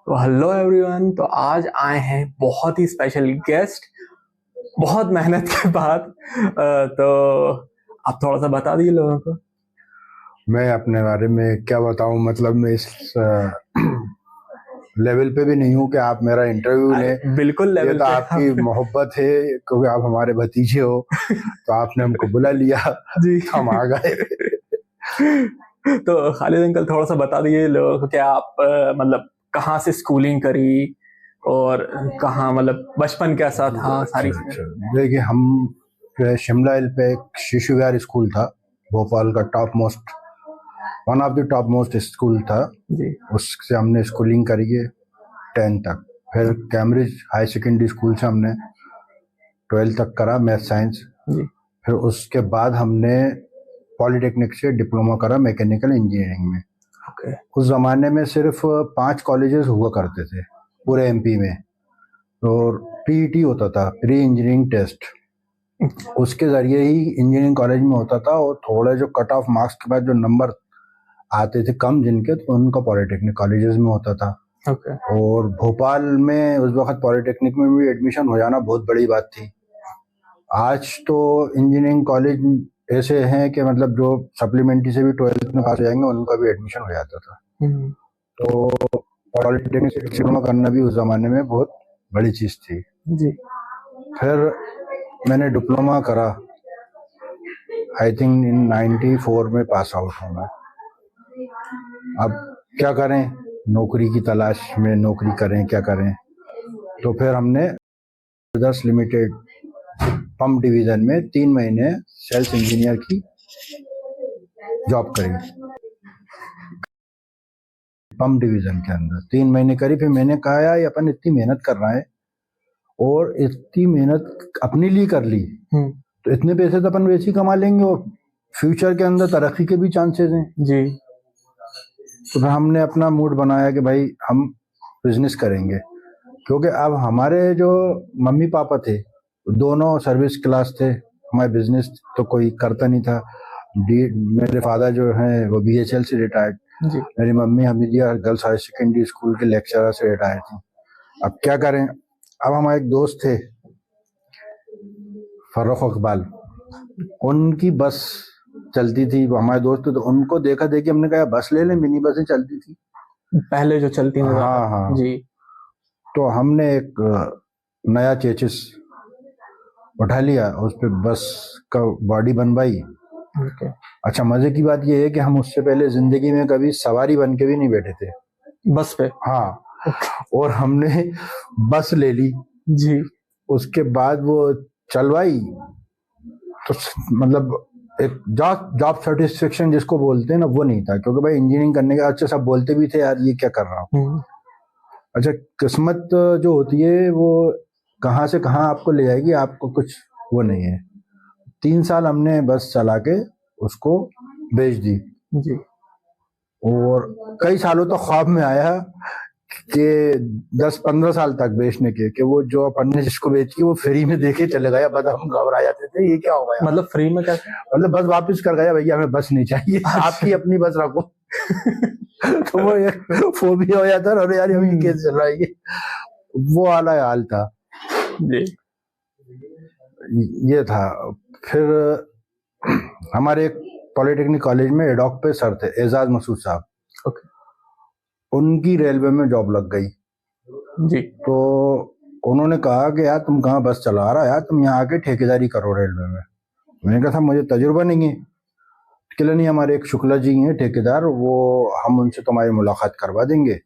तो hello everyone. तो आज आए हैं बहुत ही स्पेशल गेस्ट, बहुत मेहनत के बाद। तो आप थोड़ा सा बता दीजिए लोगों को। मैं अपने बारे में क्या बताऊं, मतलब मैं इस लेवल पे भी नहीं हूं कि आप मेरा इंटरव्यू लें। बिल्कुल ये लेवल तो पे आपकी मोहब्बत है क्योंकि आप हमारे भतीजे हो, तो आपने हमको बुला लिया जी। तो हम आ गए। तो खालिद अंकल थोड़ा सा बता दीजिए लोगों को कि आप मतलब कहाँ से स्कूलिंग करी और कहाँ, मतलब बचपन कैसा था, सारी अच्छा चीजें। अच्छा, देखिए हम जो है शिमला हिल पे एक शिशु विहार स्कूल था, भोपाल का top most, one of the top most school था। जी उससे हमने स्कूलिंग करी है 10 तक। फिर कैम्ब्रिज हाई सेकेंडरी स्कूल से हमने 12 तक करा, मैथ साइंस। जी। फिर उसके बाद हमने पॉलिटेक्निक से डिप्लोमा करा मैकेनिकल इंजीनियरिंग में। ओके। उस जमाने में सिर्फ 5 कॉलेजेस हुआ करते थे पूरे एमपी में, और पीईटी होता था, प्री इंजीनियरिंग टेस्ट, उसके जरिए ही इंजीनियरिंग कॉलेज में होता था। और थोड़े जो कट ऑफ मार्क्स के बाद जो नंबर आते थे कम जिनके, तो उनका पॉलिटेक्निक कॉलेजेस में होता था। ओके। और भोपाल में उस वक्त पॉलिटेक्निक में भी एडमिशन हो जाना बहुत बड़ी बात थी। आज तो इंजीनियरिंग कॉलेज ऐसे हैं कि मतलब जो सप्लीमेंट्री से भी 12th में पास हो जाएंगे उनका भी एडमिशन हो जाता था। तो पॉलिटेक्निक से डिप्लोमा करना भी उस जमाने में बहुत बड़ी चीज थी। जी। फिर मैंने डिप्लोमा करा, आई थिंक इन 94 में पास आउट हूँ मैं। अब क्या करें, नौकरी की तलाश में, नौकरी करें क्या करें। तो फिर हमने ब्रदर्स लिमिटेड पंप डिवीजन में 3 महीने सेल्स इंजीनियर की जॉब करी, पंप डिवीजन के अंदर 3 महीने करी। फिर मैंने कहा यार ये अपन इतनी मेहनत कर रहा है और इतनी मेहनत अपने लिए कर ली, तो इतने पैसे तो अपन वैसे ही कमा लेंगे और फ्यूचर के अंदर तरक्की के भी चांसेस हैं जी। तो फिर हमने अपना मूड बनाया कि भाई हम बिजनेस करेंगे, क्योंकि अब हमारे जो मम्मी पापा थे दोनों सर्विस क्लास थे, हमारे बिजनेस तो कोई करता नहीं था। मेरे फादर जो हैं वो बीएचएल से रिटायर्ड, मेरी mummy Hamidia girls higher secondary school के लेक्चरर से रिटायर्ड थी। अब क्या करें। अब हमारे एक दोस्त थे फर्रुख इकबाल, उनकी बस चलती थी, हमारे दोस्त तो उनको देखा देखी हमने कहा बस ले ले, मिनी बसें चलती थी पहले जो चलती थी। हाँ हाँ जी। तो हमने एक नया चेचिस उठा लिया, उस पर बस का बॉडी बनवाई। अच्छा, मजे की बात यह है कि हम उससे पहले जिंदगी में कभी सवारी बन के भी नहीं बैठे थे बस पे। हाँ। और हमने बस ले ली जी, उसके बाद वो चलवाई, तो मतलब एक जॉब सेटिस्फेक्शन जिसको बोलते हैं ना, वो नहीं था, क्योंकि भाई इंजीनियरिंग करने के अच्छे सब बोलते भी थे यार ये क्या कर रहा हूँ। अच्छा, किस्मत जो होती है वो कहाँ से कहाँ आपको ले जाएगी, आपको कुछ वो नहीं है। 3 साल हमने बस चला के उसको बेच दी जी, और कई सालों तो ख्वाब में आया कि 10-15 साल तक बेचने के, कि वो जो अपन ने जिसको बेची वो फ्री में देके चले गया। बस हम घबरा जाते थे ये क्या हो गया, मतलब फ्री में क्या, मतलब बस वापस कर गया, भैया हमें बस नहीं चाहिए, आपकी अपनी बस रखो। तो वो एक फोबिया हो जाता, अरे यार अभी कैसे चल रहा है ये, वो वाला हाल था जी। ये था। फिर हमारे एक पॉलिटेक्निक कॉलेज में एडॉक पे सर थे एजाज मसूद साहब, उनकी रेलवे में जॉब लग गई जी। तो उन्होंने कहा कि यार तुम कहाँ बस चला रहा, यार तुम यहाँ आके ठेकेदारी करो रेलवे में। मैंने कहा था मुझे तजुर्बा नहीं है। कि नहीं, हमारे एक शुक्ला जी हैं ठेकेदार, वो हम उनसे तुम्हारी मुलाकात करवा देंगे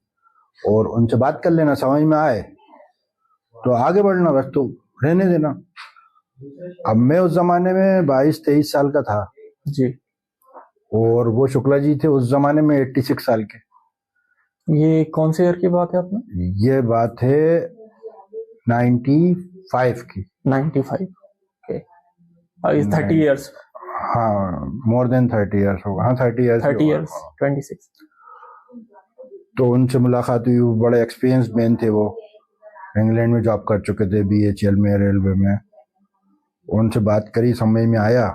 और उनसे बात कर लेना, समझ में आए तो आगे बढ़ना, बस तो रहने देना। अब मैं उस जमाने में 22-23 साल का था जी, और वो शुक्ला जी थे उस जमाने में 86 साल के। ये कौन से ईयर की बात है आपने? ये बात है 95 की। 95 ओके। 30 इयर्स। हाँ, मोर देन 30 इयर्स होगा, हाँ 30 इयर्स 26। तो उनसे मुलाकात हुई, बड़े एक्सपीरियंस मैन थे वो, इंग्लैंड में जॉब कर चुके थे बीएचएल में, रेलवे में। उनसे बात करी, समझ में आया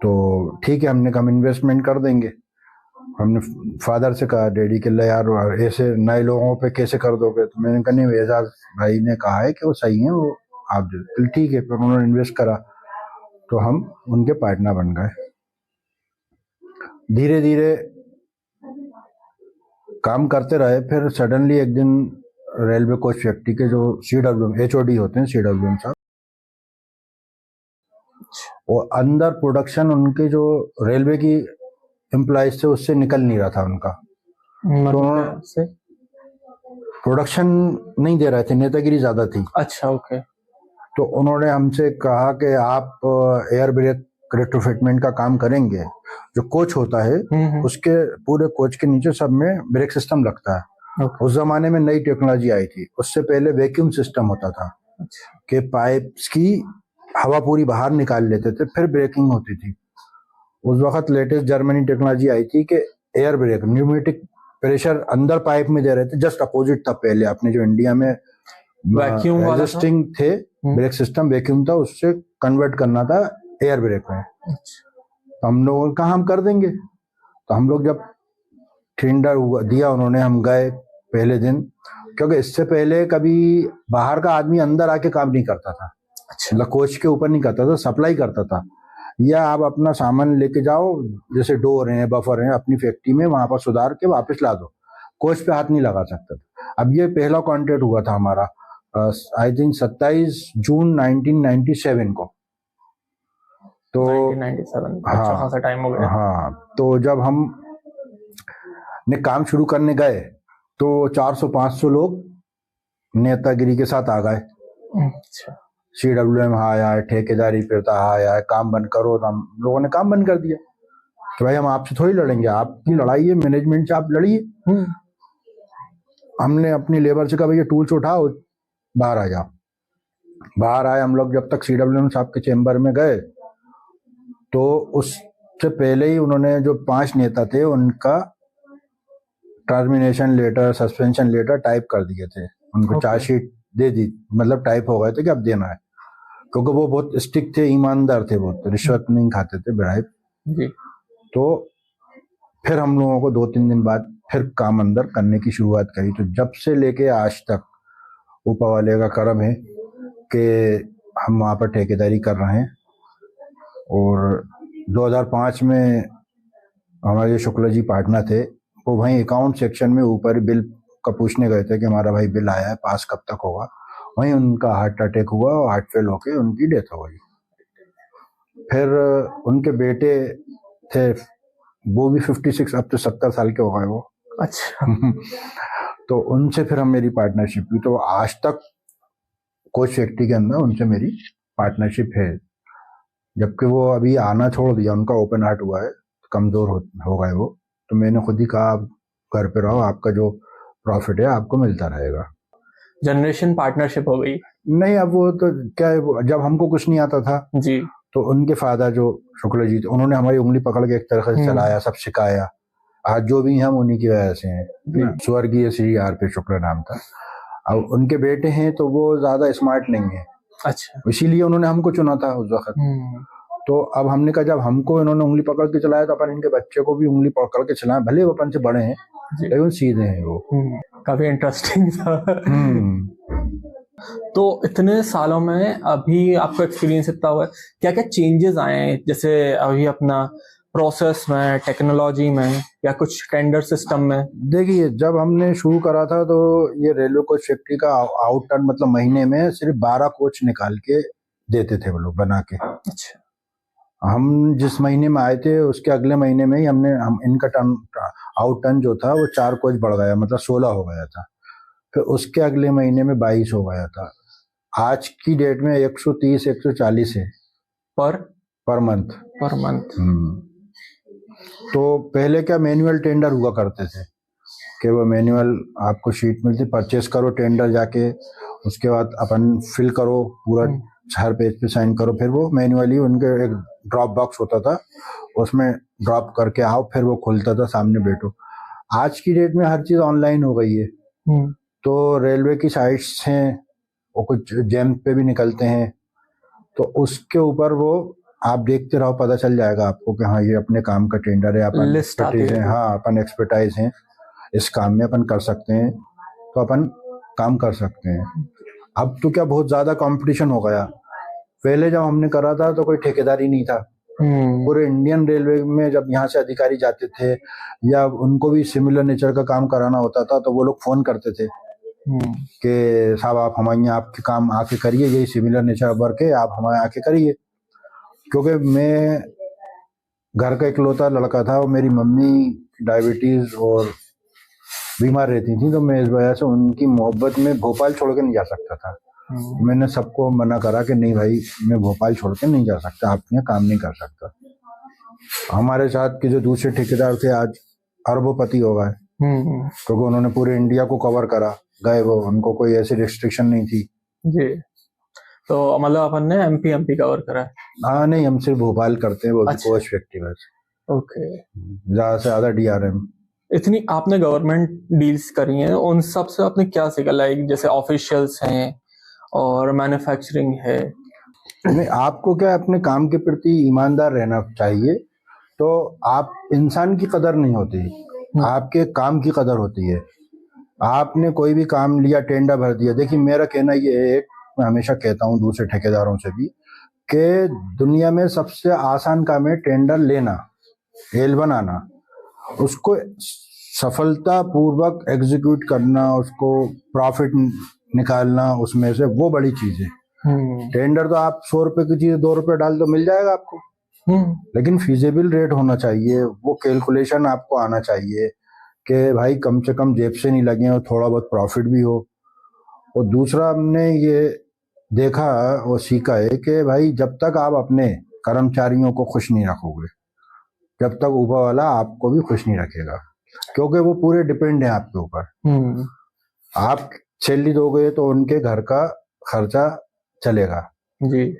तो ठीक है, हमने कहा हम इन्वेस्टमेंट कर देंगे। हमने फादर से कहा, डैडी के लिए, यार ऐसे नए लोगों पे कैसे कर दोगे? तो मैंने कहा नहीं, एजाज भाई ने कहा है कि वो सही है, वो आप दे। ठीक है, फिर उन्होंने इन्वेस्ट करा तो हम उनके पार्टनर बन गए। धीरे धीरे काम करते रहे। फिर सडनली एक दिन रेलवे कोच फैक्ट्री के जो CWM HOD होते हैं, CWM साहब, और अंदर प्रोडक्शन उनके जो रेलवे की एम्प्लॉइज थे उससे निकल नहीं रहा था उनका, तो प्रोडक्शन नहीं दे रहे थे, नेतागिरी ज्यादा थी। अच्छा, ओके। तो उन्होंने हमसे कहा कि आप एयर ब्रेक रेट्रोफिटमेंट का काम करेंगे। जो कोच होता है उसके पूरे कोच के नीचे सब में ब्रेक सिस्टम लगता है। उस जमाने में नई टेक्नोलॉजी आई थी, उससे पहले वैक्यूम सिस्टम होता था कि पाइप्स की हवा पूरी बाहर निकाल लेते थे, फिर ब्रेकिंग होती थी। उस वक्त लेटेस्ट जर्मनी टेक्नोलॉजी आई थी कि एयर ब्रेक, न्यूमेटिक प्रेशर अंदर पाइप में दे रहे थे, जस्ट अपोजिट था पहले अपने जो इंडिया में वैक्यूम एग्जिस्टिंग थे ब्रेक सिस्टम, वैक्यूम था, उससे कन्वर्ट करना था एयर ब्रेक में। तो हम लोगों कहा हम कर देंगे। तो हम लोग जब टेंडर दिया उन्होंने, हम गए पहले दिन, क्योंकि इससे पहले कभी बाहर का आदमी अंदर आके काम नहीं करता था। अच्छा। कोच के ऊपर नहीं करता था, सप्लाई करता था, या आप अपना सामान लेके जाओ, जैसे डोर हैं, बफर हैं, अपनी फैक्ट्री में वहां पर सुधार के वापस ला दो, कोच पे हाथ नहीं लगा सकता था। अब ये पहला कॉन्ट्रैक्ट हुआ था हमारा, आई थिंक 27 जून 1997 को। तो 1997, अच्छा खासा टाइम हो गया। हाँ, तो जब हम ने काम शुरू करने गए तो 400-500 लोग नेतागिरी के साथ आ गए। अच्छा। CWM आया, ठेकेदारी फिरता आया, काम बंद करो। तो हम लोगों ने काम बंद कर दिया कि भाई हम आपसे थोड़ी लड़ेंगे, आपकी लड़ाई है मैनेजमेंट से, आप लड़िए। हमने अपनी लेबर से कहा भैया टूल्स उठाओ, बाहर आ जाओ। बाहर आए हम लोग, जब तक CWM साहब के चेम्बर में गए तो उससे पहले ही उन्होंने जो 5 नेता थे उनका termination letter, suspension letter type कर दिए थे, उनको चार्जशीट दे दी, मतलब टाइप हो गए थे कि अब देना है, क्योंकि वो बहुत स्ट्रिक्ट थे, ईमानदार थे, बहुत रिश्वत नहीं खाते थे, ब्राइब। तो फिर हम लोगों को 2-3 दिन बाद फिर काम अंदर करने की शुरुआत करी। तो जब से लेके आज तक ऊपर वाले का करम है कि हम वहाँ पर ठेकेदारी कर रहे हैं। और 2005 में हमारे शुक्ला जी पार्टनर थे, वो वहीं अकाउंट सेक्शन में ऊपर बिल का पूछने गए थे कि हमारा भाई बिल आया है, पास कब तक होगा। वहीं उनका हार्ट अटैक हुआ और हार्ट फेल होके उनकी डेथ हो गई। फिर उनके बेटे थे, वो भी 56, अब तो 70 साल के हो गए वो। अच्छा। तो उनसे फिर हम मेरी पार्टनरशिप हुई। तो आज तक कोच फैक्ट्री के अंदर उनसे मेरी पार्टनरशिप है, जबकि वो अभी आना छोड़ दिया, उनका ओपन हार्ट हुआ है, कमजोर हो गए वो। तो मैंने खुद ही कहा आप घर पे रहो, आपका जो प्रॉफिट है आपको मिलता रहेगा। जनरेशन पार्टनरशिप हो गई। नहीं, अब वो तो क्या है, जब हमको कुछ नहीं आता था जी, तो उनके फादर जो शुक्ला जी थे, उन्होंने हमारी उंगली पकड़ के एक तरह से चलाया, सब सिखाया। आज जो भी हम उन्हीं की वजह से हैं। स्वर्गीय श्री RP शुक्ला नाम था। अब उनके बेटे हैं तो वो ज्यादा स्मार्ट नहीं है। अच्छा। इसीलिए उन्होंने हमको चुना था उस वक्त। तो अब हमने कहा जब हमको इन्होंने उंगली पकड़ के चलाया तो अपन इनके बच्चे को भी उंगली पकड़ के चलाएं, भले वो अपन से बड़े हैं लेकिन सीधे हैं वो। काफी इंटरेस्टिंग था। तो इतने सालों में अभी आपका एक्सपीरियंस इतना हुआ है, क्या क्या चेंजेस आए हैं, जैसे अभी अपना प्रोसेस में, टेक्नोलॉजी में, या कुछ टेंडर सिस्टम में? देखिए, जब हमने शुरू करा था तो ये रेलवे कोच फैक्ट्री का आउट टर्न, मतलब महीने में सिर्फ 12 कोच निकाल के देते थे वो लोग बना के। अच्छा। हम जिस महीने में आए थे उसके अगले महीने में ही हम इनका टर्न, आउट टर्न जो था वो 4 कोच बढ़ गया, मतलब 16 हो गया था। फिर उसके अगले महीने में 22 हो गया था। आज की डेट में 130-140 है पर मंथ। तो पहले क्या मैनुअल टेंडर हुआ करते थे कि वो मैनुअल आपको शीट मिलती, परचेस करो टेंडर जाके, उसके बाद अपन फिल करो पूरा, हर पेज पे साइन करो, फिर वो मैनुअली उनके एक ड्रॉप बॉक्स होता था उसमें ड्रॉप करके आओ, फिर वो खुलता था, सामने बैठो। आज की डेट में हर चीज ऑनलाइन हो गई है। तो रेलवे की साइट्स हैं, वो कुछ जेम पे भी निकलते हैं, तो उसके ऊपर वो आप देखते रहो, पता चल जाएगा आपको कि हाँ ये अपने काम का टेंडर है, अपन लिस्ट आती एक्सपर्टीज है। है, हाँ अपन एक्सपर्टाइज हैं, इस काम में अपन कर सकते हैं, तो अपन काम कर सकते हैं। अब तो क्या बहुत ज्यादा कंपटीशन हो गया। पहले जब हमने करा था तो कोई ठेकेदार ही नहीं था। पूरे इंडियन रेलवे में जब यहाँ से अधिकारी जाते थे या उनको भी सिमिलर नेचर का काम कराना होता था तो वो लोग फोन करते थे कि साहब आप हमारे यहाँ आपके काम आके करिए, यही सिमिलर नेचर वर्क है, आप हमारे आके करिए। क्योंकि मैं घर का इकलौता लड़का था और मेरी मम्मी डायबिटीज और बीमार रहती थी, तो मैं इस वजह से उनकी मोहब्बत में भोपाल छोड़ के नहीं जा सकता था। मैंने सबको मना करा कि नहीं भाई, मैं भोपाल छोड़ के नहीं जा सकता, आपके यहाँ काम नहीं कर सकता। हमारे साथ के जो दूसरे ठेकेदार थे आज अरबोपति हो गए, क्योंकि उन्होंने पूरे इंडिया को कवर करा, गए वो, उनको कोई ऐसी रिस्ट्रिक्शन नहीं थी जी। तो मतलब अपन ने एमपी कवर करा है? हाँ नहीं, हम सिर्फ भोपाल करते हैं, वो भी अच्छा। कोच व्यक्ति बस। ओके। ज्यादा से ज्यादा डीआरएम। इतनी आपने गवर्नमेंट डील्स करी हैं, उन सब से आपने क्या सीखा? लाइक जैसे ऑफिशियल्स हैं और मैन्युफैक्चरिंग है। नहीं, आपको क्या अपने काम के प्रति ईमानदार रहना चाहिए, तो आप इंसान की कदर नहीं होती, आपके काम की कदर होती है। आपने कोई भी काम लिया, टेंडर भर दिया। देखिए मेरा कहना ये है, मैं हमेशा कहता हूँ दूसरे ठेकेदारों से भी, कि दुनिया में सबसे आसान काम है टेंडर लेना, एल बनाना, उसको सफलता पूर्वक एग्जीक्यूट करना, उसको प्रॉफिट निकालना उसमें से, वो बड़ी चीज है। टेंडर तो आप 100 रुपए की चीज 2 रुपए डाल दो, मिल जाएगा आपको, लेकिन फिजिबल रेट होना चाहिए, वो कैलकुलेशन आपको आना चाहिए कि भाई कम से कम जेब से नहीं लगे और थोड़ा बहुत प्रॉफिट भी हो। और दूसरा हमने ये देखा और सीखा है कि भाई जब तक आप अपने कर्मचारियों को खुश नहीं रखोगे, जब तक ऊपर वाला आपको भी खुश नहीं रखेगा, क्योंकि वो पूरे डिपेंड है आपके ऊपर। आप सैलरी दोगे तो उनके घर का खर्चा चलेगा जी।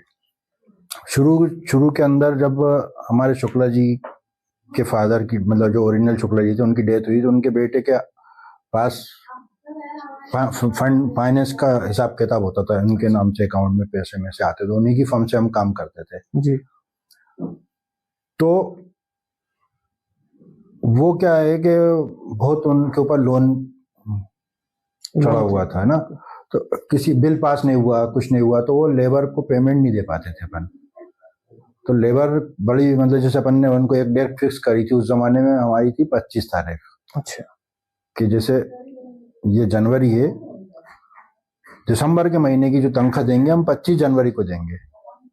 शुरू के अंदर जब हमारे शुक्ला जी के फादर की, मतलब जो ओरिजिनल शुक्ला जी थे, उनकी डेथ हुई, तो उनके बेटे के पास फंड फाइनेंस का हिसाब किताब होता था, उनके नाम से अकाउंट में पैसे में से आते थे, उन्हीं की फर्म से हम काम करते थे जी। तो वो क्या है कि बहुत उनके ऊपर लोन चढ़ा हुआ था ना, तो किसी बिल पास नहीं हुआ, कुछ नहीं हुआ, तो वो लेबर को पेमेंट नहीं दे पाते थे अपन। तो लेबर बड़ी, मतलब जैसे अपन ने उनको एक डेट फिक्स करी थी, उस जमाने में हमारी थी 25 तारीख। अच्छा। कि जैसे ये जनवरी है, दिसंबर के महीने की जो तनख्वाह देंगे हम 25 जनवरी को देंगे,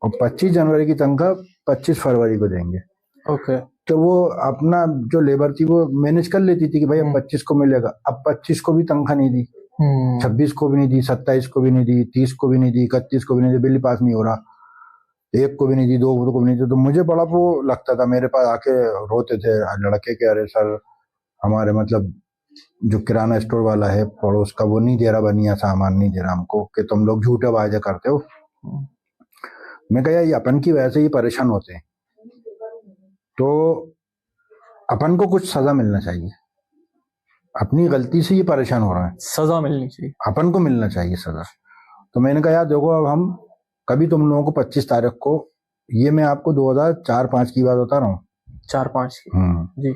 और 25 जनवरी की तनख्वाह 25 फरवरी को देंगे। ओके। तो वो अपना जो लेबर थी वो मैनेज कर लेती थी कि भाई अब 25 को मिलेगा। अब 25 को भी तनख्वाह नहीं दी, 26 को भी नहीं दी, 27 को भी नहीं दी, 30 को भी नहीं दी, 31 को भी नहीं दी, बिल पास नहीं हो रहा, 1 को भी नहीं दी, 2 को भी नहीं दी। तो मुझे बड़ा वो लगता था, मेरे पास आके रोते थे लड़के के, अरे सर हमारे मतलब जो किराना स्टोर वाला है पड़ोस का, वो नहीं दे रहा, बनिया सामान नहीं दे रहा हमको, कि तुम लोग झूठे वायदे करते हो। मैं कहा ये अपन की वजह से ही परेशान होते हैं, तो अपन को कुछ सजा मिलना चाहिए, अपनी गलती से ये परेशान हो रहा है, सजा मिलनी चाहिए, अपन को मिलना चाहिए सजा। तो मैंने कहा यार देखो, अब हम कभी तुम लोगों को 25 तारीख को, ये मैं आपको 2004-05 की बात बता रहा हूँ, 4-5 की जी,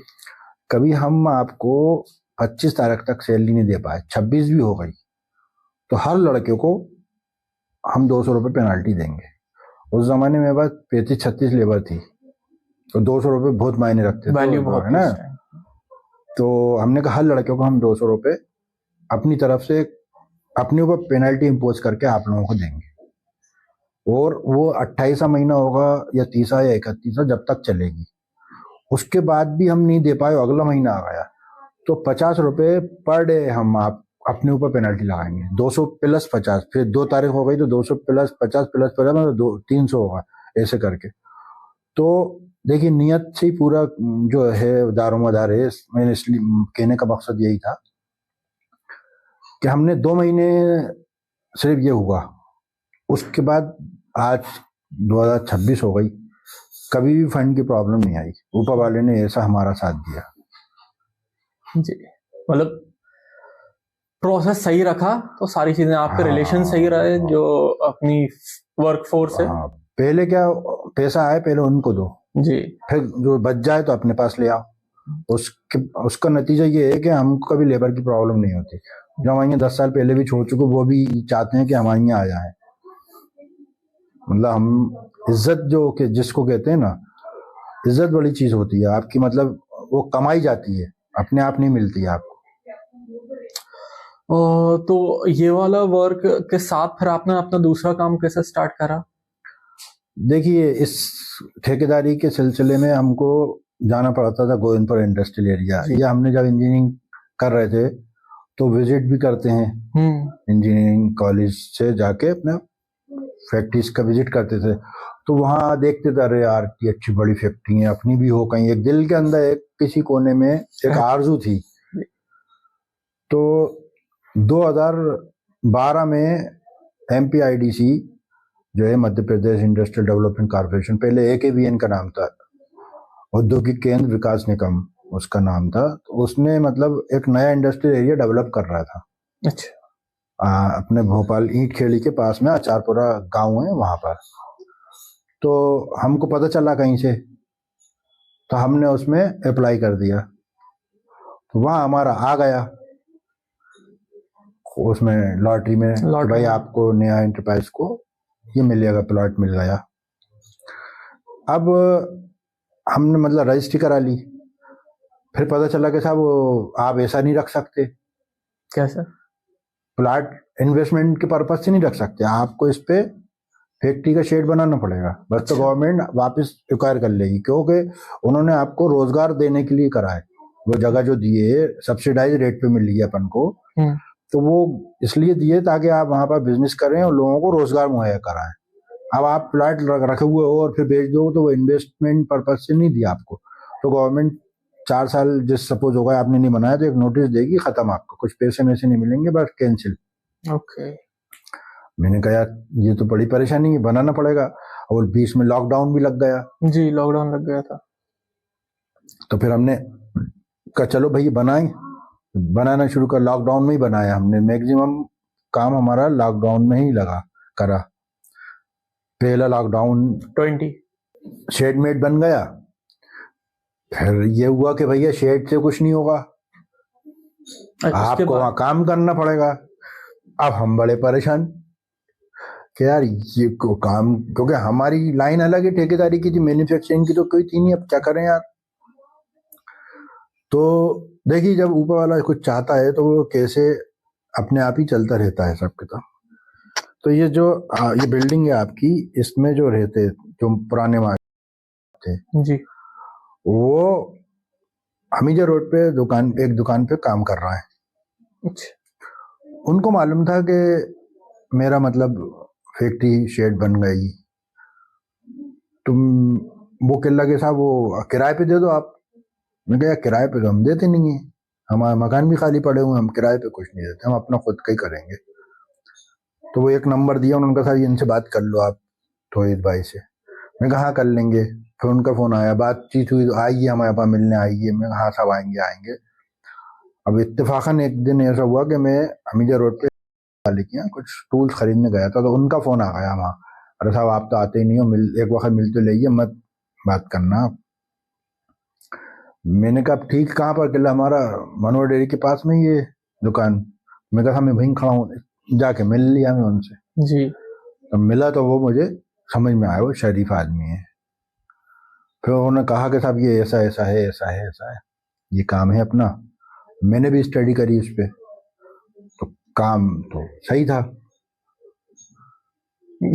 कभी हम आपको 25 तारीख तक सैलरी नहीं दे पाए, 26 भी हो गई, तो हर लड़के को हम 200 रुपये पेनाल्टी देंगे। उस जमाने में बस 35-36 लेबर थी, तो 200 रुपये बहुत मायने रखते थे, है ना। तो हमने कहा हर लड़के को हम 200 रुपये अपनी तरफ से अपने ऊपर पेनल्टी इम्पोज करके आप लोगों को देंगे, और वो 28वां महीना होगा या 30वां या 31वां, जब तक चलेगी। उसके बाद भी हम नहीं दे पाए, अगला महीना आ गया, तो 50 रुपये पर डे हम आप अपने ऊपर पेनल्टी लगाएंगे, 200 प्लस 50, फिर 2 तारीख हो गई तो 200 प्लस 50 प्लस 50 मतलब 300 होगा, ऐसे करके। तो देखिए नियत से ही पूरा जो है दारोमदार है। मैंने इसलिए कहने का मकसद यही था कि हमने 2 महीने सिर्फ ये हुआ, उसके बाद आज 2026 हो गई, कभी भी फंड की प्रॉब्लम नहीं आई, ऊपर वाले ने ऐसा हमारा साथ दिया जी। मतलब प्रोसेस सही रखा तो सारी चीजें, आपके रिलेशन सही रहे जो अपनी वर्कफोर्स है। पहले क्या पैसा आए पहले उनको दो, जी, फिर जो बच जाए तो अपने पास ले आओ। उसका नतीजा ये है कि हमको कभी लेबर की प्रॉब्लम नहीं होती। जो हमारे 10 साल पहले भी छोड़ चुके वो भी चाहते हैं कि हमारे यहाँ आ जाए। मतलब हम इज्जत जो कि जिसको कहते हैं ना, इज्जत बड़ी चीज होती है आपकी, मतलब वो कमाई जाती है, अपने आप नहीं मिलती है आपको। तो ये वाला वर्क के साथ फिर आपने अपना दूसरा काम कैसे स्टार्ट करा? देखिए, इस ठेकेदारी के सिलसिले में हमको जाना पड़ता था गोविंदपुर इंडस्ट्रियल एरिया। जी। या हमने जब इंजीनियरिंग कर रहे थे तो विजिट भी करते हैं, इंजीनियरिंग कॉलेज से जाके अपने फैक्ट्रीज का विजिट करते थे। तो वहाँ देखते थे, अरे यार ये अच्छी बड़ी फैक्ट्री है, अपनी भी हो कहीं। एक दिल के अंदर एक किसी कोने में एक आरजू थी। तो 2012 में MPIDC जो है Madhya Pradesh industrial development corporation, पहले AKVN का नाम था, औद्योगिक केंद्र विकास निगम उसका नाम था। तो उसने मतलब एक नया इंडस्ट्रियल एरिया डेवलप कर रहा था। अच्छा। अपने भोपाल ईंट खेड़ी के पास में आचारपुरा गांव है वहां पर। तो हमको पता चला कहीं से, तो हमने उसमें अप्लाई कर दिया। तो वहाँ हमारा आ गया उसमें लॉटरी में कि भाई आपको नया एंटरप्राइज को ये मिलेगा, प्लॉट मिल गया। अब हमने मतलब रजिस्ट्री करा ली। फिर पता चला कि साहब आप ऐसा नहीं रख सकते। कैसा? प्लॉट इन्वेस्टमेंट के पर्पज से नहीं रख सकते, आपको इस पे फैक्ट्री का शेड बनाना पड़ेगा। बस तो गवर्नमेंट वापस एक्वायर कर लेगी, क्योंकि उन्होंने आपको रोजगार देने के लिए करा है। वो जगह जो दिए सब्सिडाइज रेट पे मिल रही है अपन को, तो वो इसलिए दिए ताकि आप वहां पर बिजनेस करें और लोगों को रोजगार मुहैया कराएं। अब आप प्लॉट रखे हुए हो और फिर बेच दो तो वो इन्वेस्टमेंट पर्पज से नहीं दिया आपको। तो गवर्नमेंट 4 साल जिस सपोज होगा आपने नहीं बनाया तो एक नोटिस देगी, खत्म, आपको कुछ पैसे में से नहीं मिलेंगे, बस कैंसिल। ओके। मैंने कहा यार ये तो बड़ी परेशानी है, बनाना पड़ेगा। और बीच में लॉकडाउन भी लग गया। जी, लॉकडाउन लग गया था। तो फिर हमने कहा चलो भाई बनाएं, बनाना शुरू कर। लॉकडाउन में ही बनाया हमने, मैक्सिमम काम हमारा लॉकडाउन में ही लगा करा। पहला लॉकडाउन 20 शेडमेट बन गया। फिर ये हुआ कि भैया शेड से कुछ नहीं होगा, आपको वहां काम करना पड़ेगा। अब हम बड़े परेशान कि यार ये काम, क्योंकि हमारी लाइन अलग है ठेकेदारी की थी, मैन्युफैक्चरिंग की तो कोई थी नहीं। अब क्या करें यार। तो देखिए, जब ऊपर वाला कुछ चाहता है तो वो कैसे अपने आप ही चलता रहता है सबके। तो ये जो ये बिल्डिंग है आपकी, इसमें जो रहते जो पुराने थे जी, वो हमीजा रोड पे एक दुकान पे काम कर रहा है। अच्छा। उनको मालूम था कि मेरा मतलब फैक्ट्री शेड बन गई, तुम वो कहला के साहब वो किराए पे दे दो आप। मैं कहा किराए पे तो हम देते नहीं है, हमारा मकान भी खाली पड़े हुए, हम किराए पे कुछ नहीं देते, हम अपना खुद का ही करेंगे। तो वो एक नंबर दिया उन्होंने, कहा इनसे बात कर लो आप रोहित भाई से। मैं कहा हाँ कर लेंगे। फिर उनका फोन आया, बातचीत हुई, तो आइए हमारे पास मिलने आइए। मैं हाँ सब आएंगे। अब इत्तेफाकन एक दिन ऐसा हुआ कि मैं हमीजा रोड पे मालिक यहाँ कुछ टूल्स खरीदने गया था, तो उनका फोन आ गया वहाँ, अरे साहब आप तो आते ही नहीं हो, एक वक्त मिल तो लीजिए, मत बात करना। मैंने कहा ठीक कहाँ पर? किला हमारा मनोहर डेयरी के पास में ये दुकान। मैं कहा मैं वहीं खड़ा हूँ, जाके मिल लिया मैं उनसे। जी। तो मिला तो वो मुझे समझ में आया वो शरीफ आदमी है। फिर उन्होंने कहा कि साहब ये ऐसा ऐसा है, ऐसा है, ऐसा है, ये काम है अपना। मैंने भी स्टडी करी उस पर, तो काम तो सही था।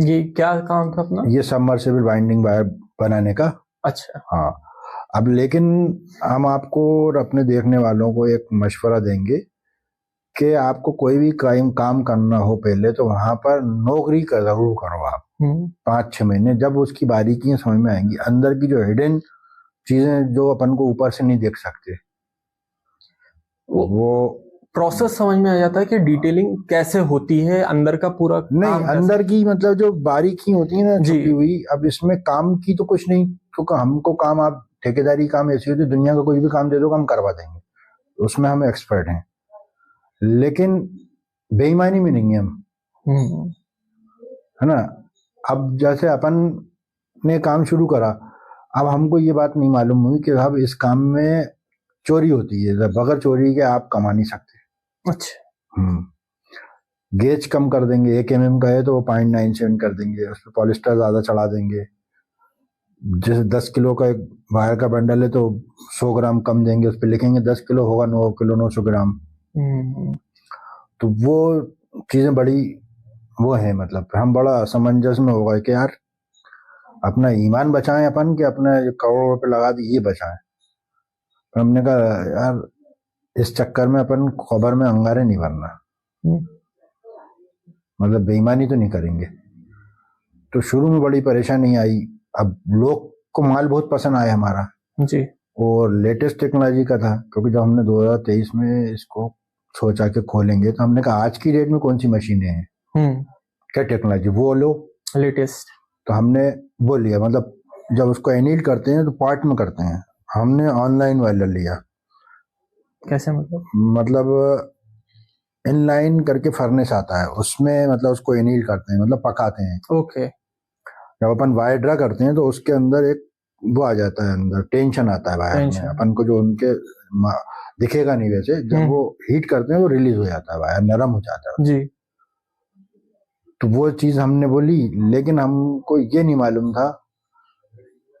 ये क्या काम था अपना? ये सबमर्सिबल बाइंडिंग वायर बनाने का। अच्छा। हाँ। अब लेकिन हम आपको और अपने देखने वालों को एक मशवरा देंगे कि आपको कोई भी काम करना हो पहले तो वहां पर नौकरी का जरूर करो आप 5-6 महीने। जब उसकी बारीकियां समझ में आएंगी, अंदर की जो हिडन चीजें जो अपन को ऊपर से नहीं देख सकते, वो प्रोसेस समझ में आ जाता है कि डिटेलिंग कैसे होती है, अंदर का पूरा नहीं, अंदर की मतलब जो बारीकी होती है ना छुपी हुई। अब इसमें काम की तो कुछ नहीं, क्योंकि हमको काम, आप ठेकेदारी काम ऐसी होती है, दुनिया का कोई भी काम दे दो हम करवा देंगे, उसमें हम एक्सपर्ट हैं। लेकिन बेईमानी में नहीं है हम, है ना। अब जैसे अपन ने काम शुरू करा। अब हमको ये बात नहीं मालूम हुई कि अब इस काम में चोरी होती है, बगैर चोरी के आप कमा नहीं सकते। अच्छा। गेज कम कर देंगे, 1 mm का है तो वो 0.97 कर देंगे, उस पर पॉलिस्टर ज्यादा चढ़ा देंगे। जैसे 10 किलो का एक वायर का बंडल है तो 100 ग्राम कम देंगे, उस पर लिखेंगे 10 किलो होगा 9 किलो 900 ग्राम। तो वो चीजें बड़ी वो है, मतलब हम बड़ा असमंजस में होगा कि यार अपना ईमान बचाएं अपन के अपने करोड़ों रुपए लगा दी ये बचाएं। पर हमने कहा यार इस चक्कर में अपन खबर में अंगारे नहीं भरना, मतलब बेईमानी तो नहीं करेंगे। तो शुरू में बड़ी परेशानी आई। अब लोग को माल बहुत पसंद आया हमारा जी, और लेटेस्ट टेक्नोलॉजी का था, क्योंकि जब हमने 2023 में इसको सोचा कि खोलेंगे तो हमने कहा आज की डेट में कौन सी मशीनें हैं, क्या टेक्नोलॉजी वो लो लेटेस्ट। तो हमने वो लिया। मतलब जब उसको एनील करते हैं तो पार्ट में करते हैं, हमने ऑनलाइन वाला लिया। कैसे मतलब इनलाइन करके फर्नेस आता है उसमें, मतलब उसको एनील करते हैं, मतलब पकाते हैं। ओके। जब अपन वायर ड्रा करते हैं तो उसके अंदर एक वो आ जाता है, अंदर टेंशन आता है वायर में, अपन को जो उनके दिखेगा नहीं वैसे, जब वो हीट करते हैं वो रिलीज हो जाता है, वायर नरम हो जाता है जी। तो वो चीज हमने बोली, लेकिन हमको ये नहीं मालूम था